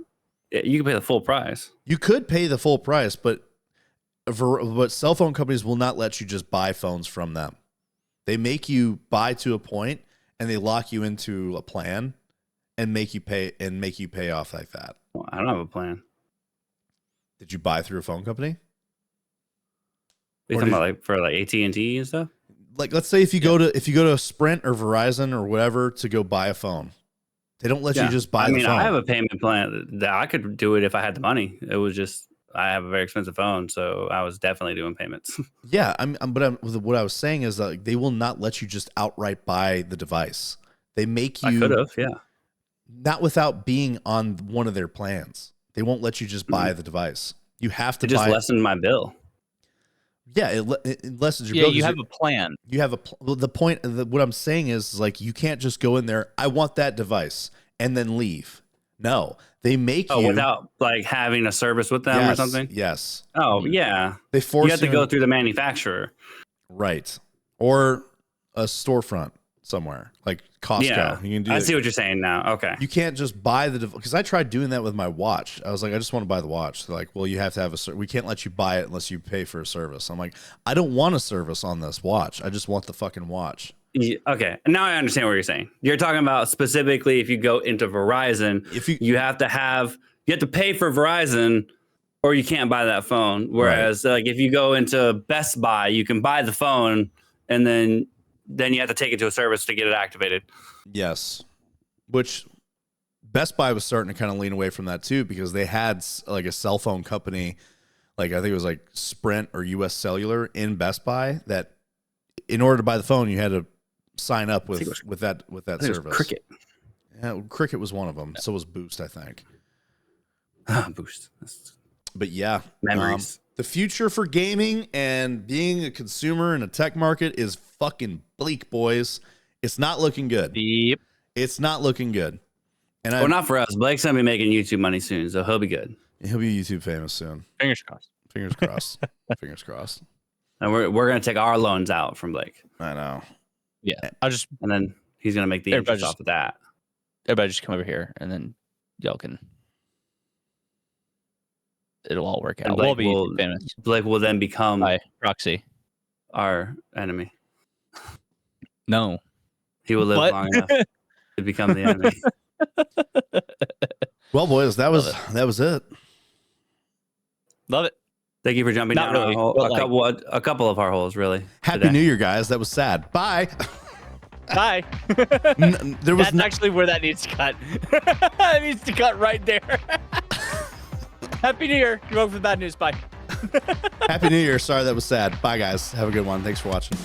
Yeah, you can pay the full price. You could pay the full price, but cell phone companies will not let you just buy phones from them. They make you buy to a point, and they lock you into a plan and make you pay off like that. Well, I don't have a plan. Did you buy through a phone company? Are you talking about for AT&T and stuff? Let's say if you go to Sprint or Verizon or whatever to go buy a phone, they don't let you just buy the phone. I have a payment plan that I could do it if I had the money. It was just I have a very expensive phone, so I was definitely doing payments. Yeah, what I was saying is that they will not let you just outright buy the device. They make you. I could have, yeah. Not without being on one of their plans. They won't let you just buy the device. You have to. It just lessened my bill. Yeah, it lessens your bill. Yeah, you have a plan. You have the point. What I'm saying is like you can't just go in there. I want that device and then leave. No, they make you without like having a service with them or something. Yes. Oh yeah. They force you have to go through the manufacturer, right? Or a storefront somewhere like Costco. Yeah, you can do. I see what you're saying now. Okay. You can't just buy the because I tried doing that with my watch. I was like, I just want to buy the watch. They're like, well, you have to have we can't let you buy it unless you pay for a service. I'm like, I don't want a service on this watch. I just want the fucking watch. Okay, now I understand what you're saying. You're talking about specifically if you go into Verizon, if you have to pay for Verizon, or you can't buy that phone. Whereas, like if you go into Best Buy, you can buy the phone, and then you have to take it to a service to get it activated. Yes, which Best Buy was starting to kind of lean away from that too because they had like a cell phone company, like I think it was like Sprint or US Cellular in Best Buy that in order to buy the phone you had to sign up with that service. Cricket. Yeah, Cricket was one of them. So was Boost, I think. Boost. But yeah, memories. The future for gaming and being a consumer in a tech market is fucking bleak, boys. It's not looking good. Yep. It's not looking good. And well, not for us. Blake's gonna be making YouTube money soon, so he'll be good. He'll be YouTube famous soon. Fingers crossed. Fingers crossed. Fingers crossed. And we're gonna take our loans out from Blake. I know. Yeah, and then he's gonna make the interest off of that. Everybody just come over here, and then y'all can. It'll all work out. We'll be famous. Blake will then become by proxy our enemy. No, he will live long enough to become the enemy. Well, boys, that was it. Love it. Thank you for jumping down really, a couple of our holes, really. Happy New Year, guys. That was sad. Bye. Bye. That's actually where that needs to cut. That needs to cut right there. Happy New Year. You're welcome for the bad news. Bye. Happy New Year. Sorry that was sad. Bye, guys. Have a good one. Thanks for watching.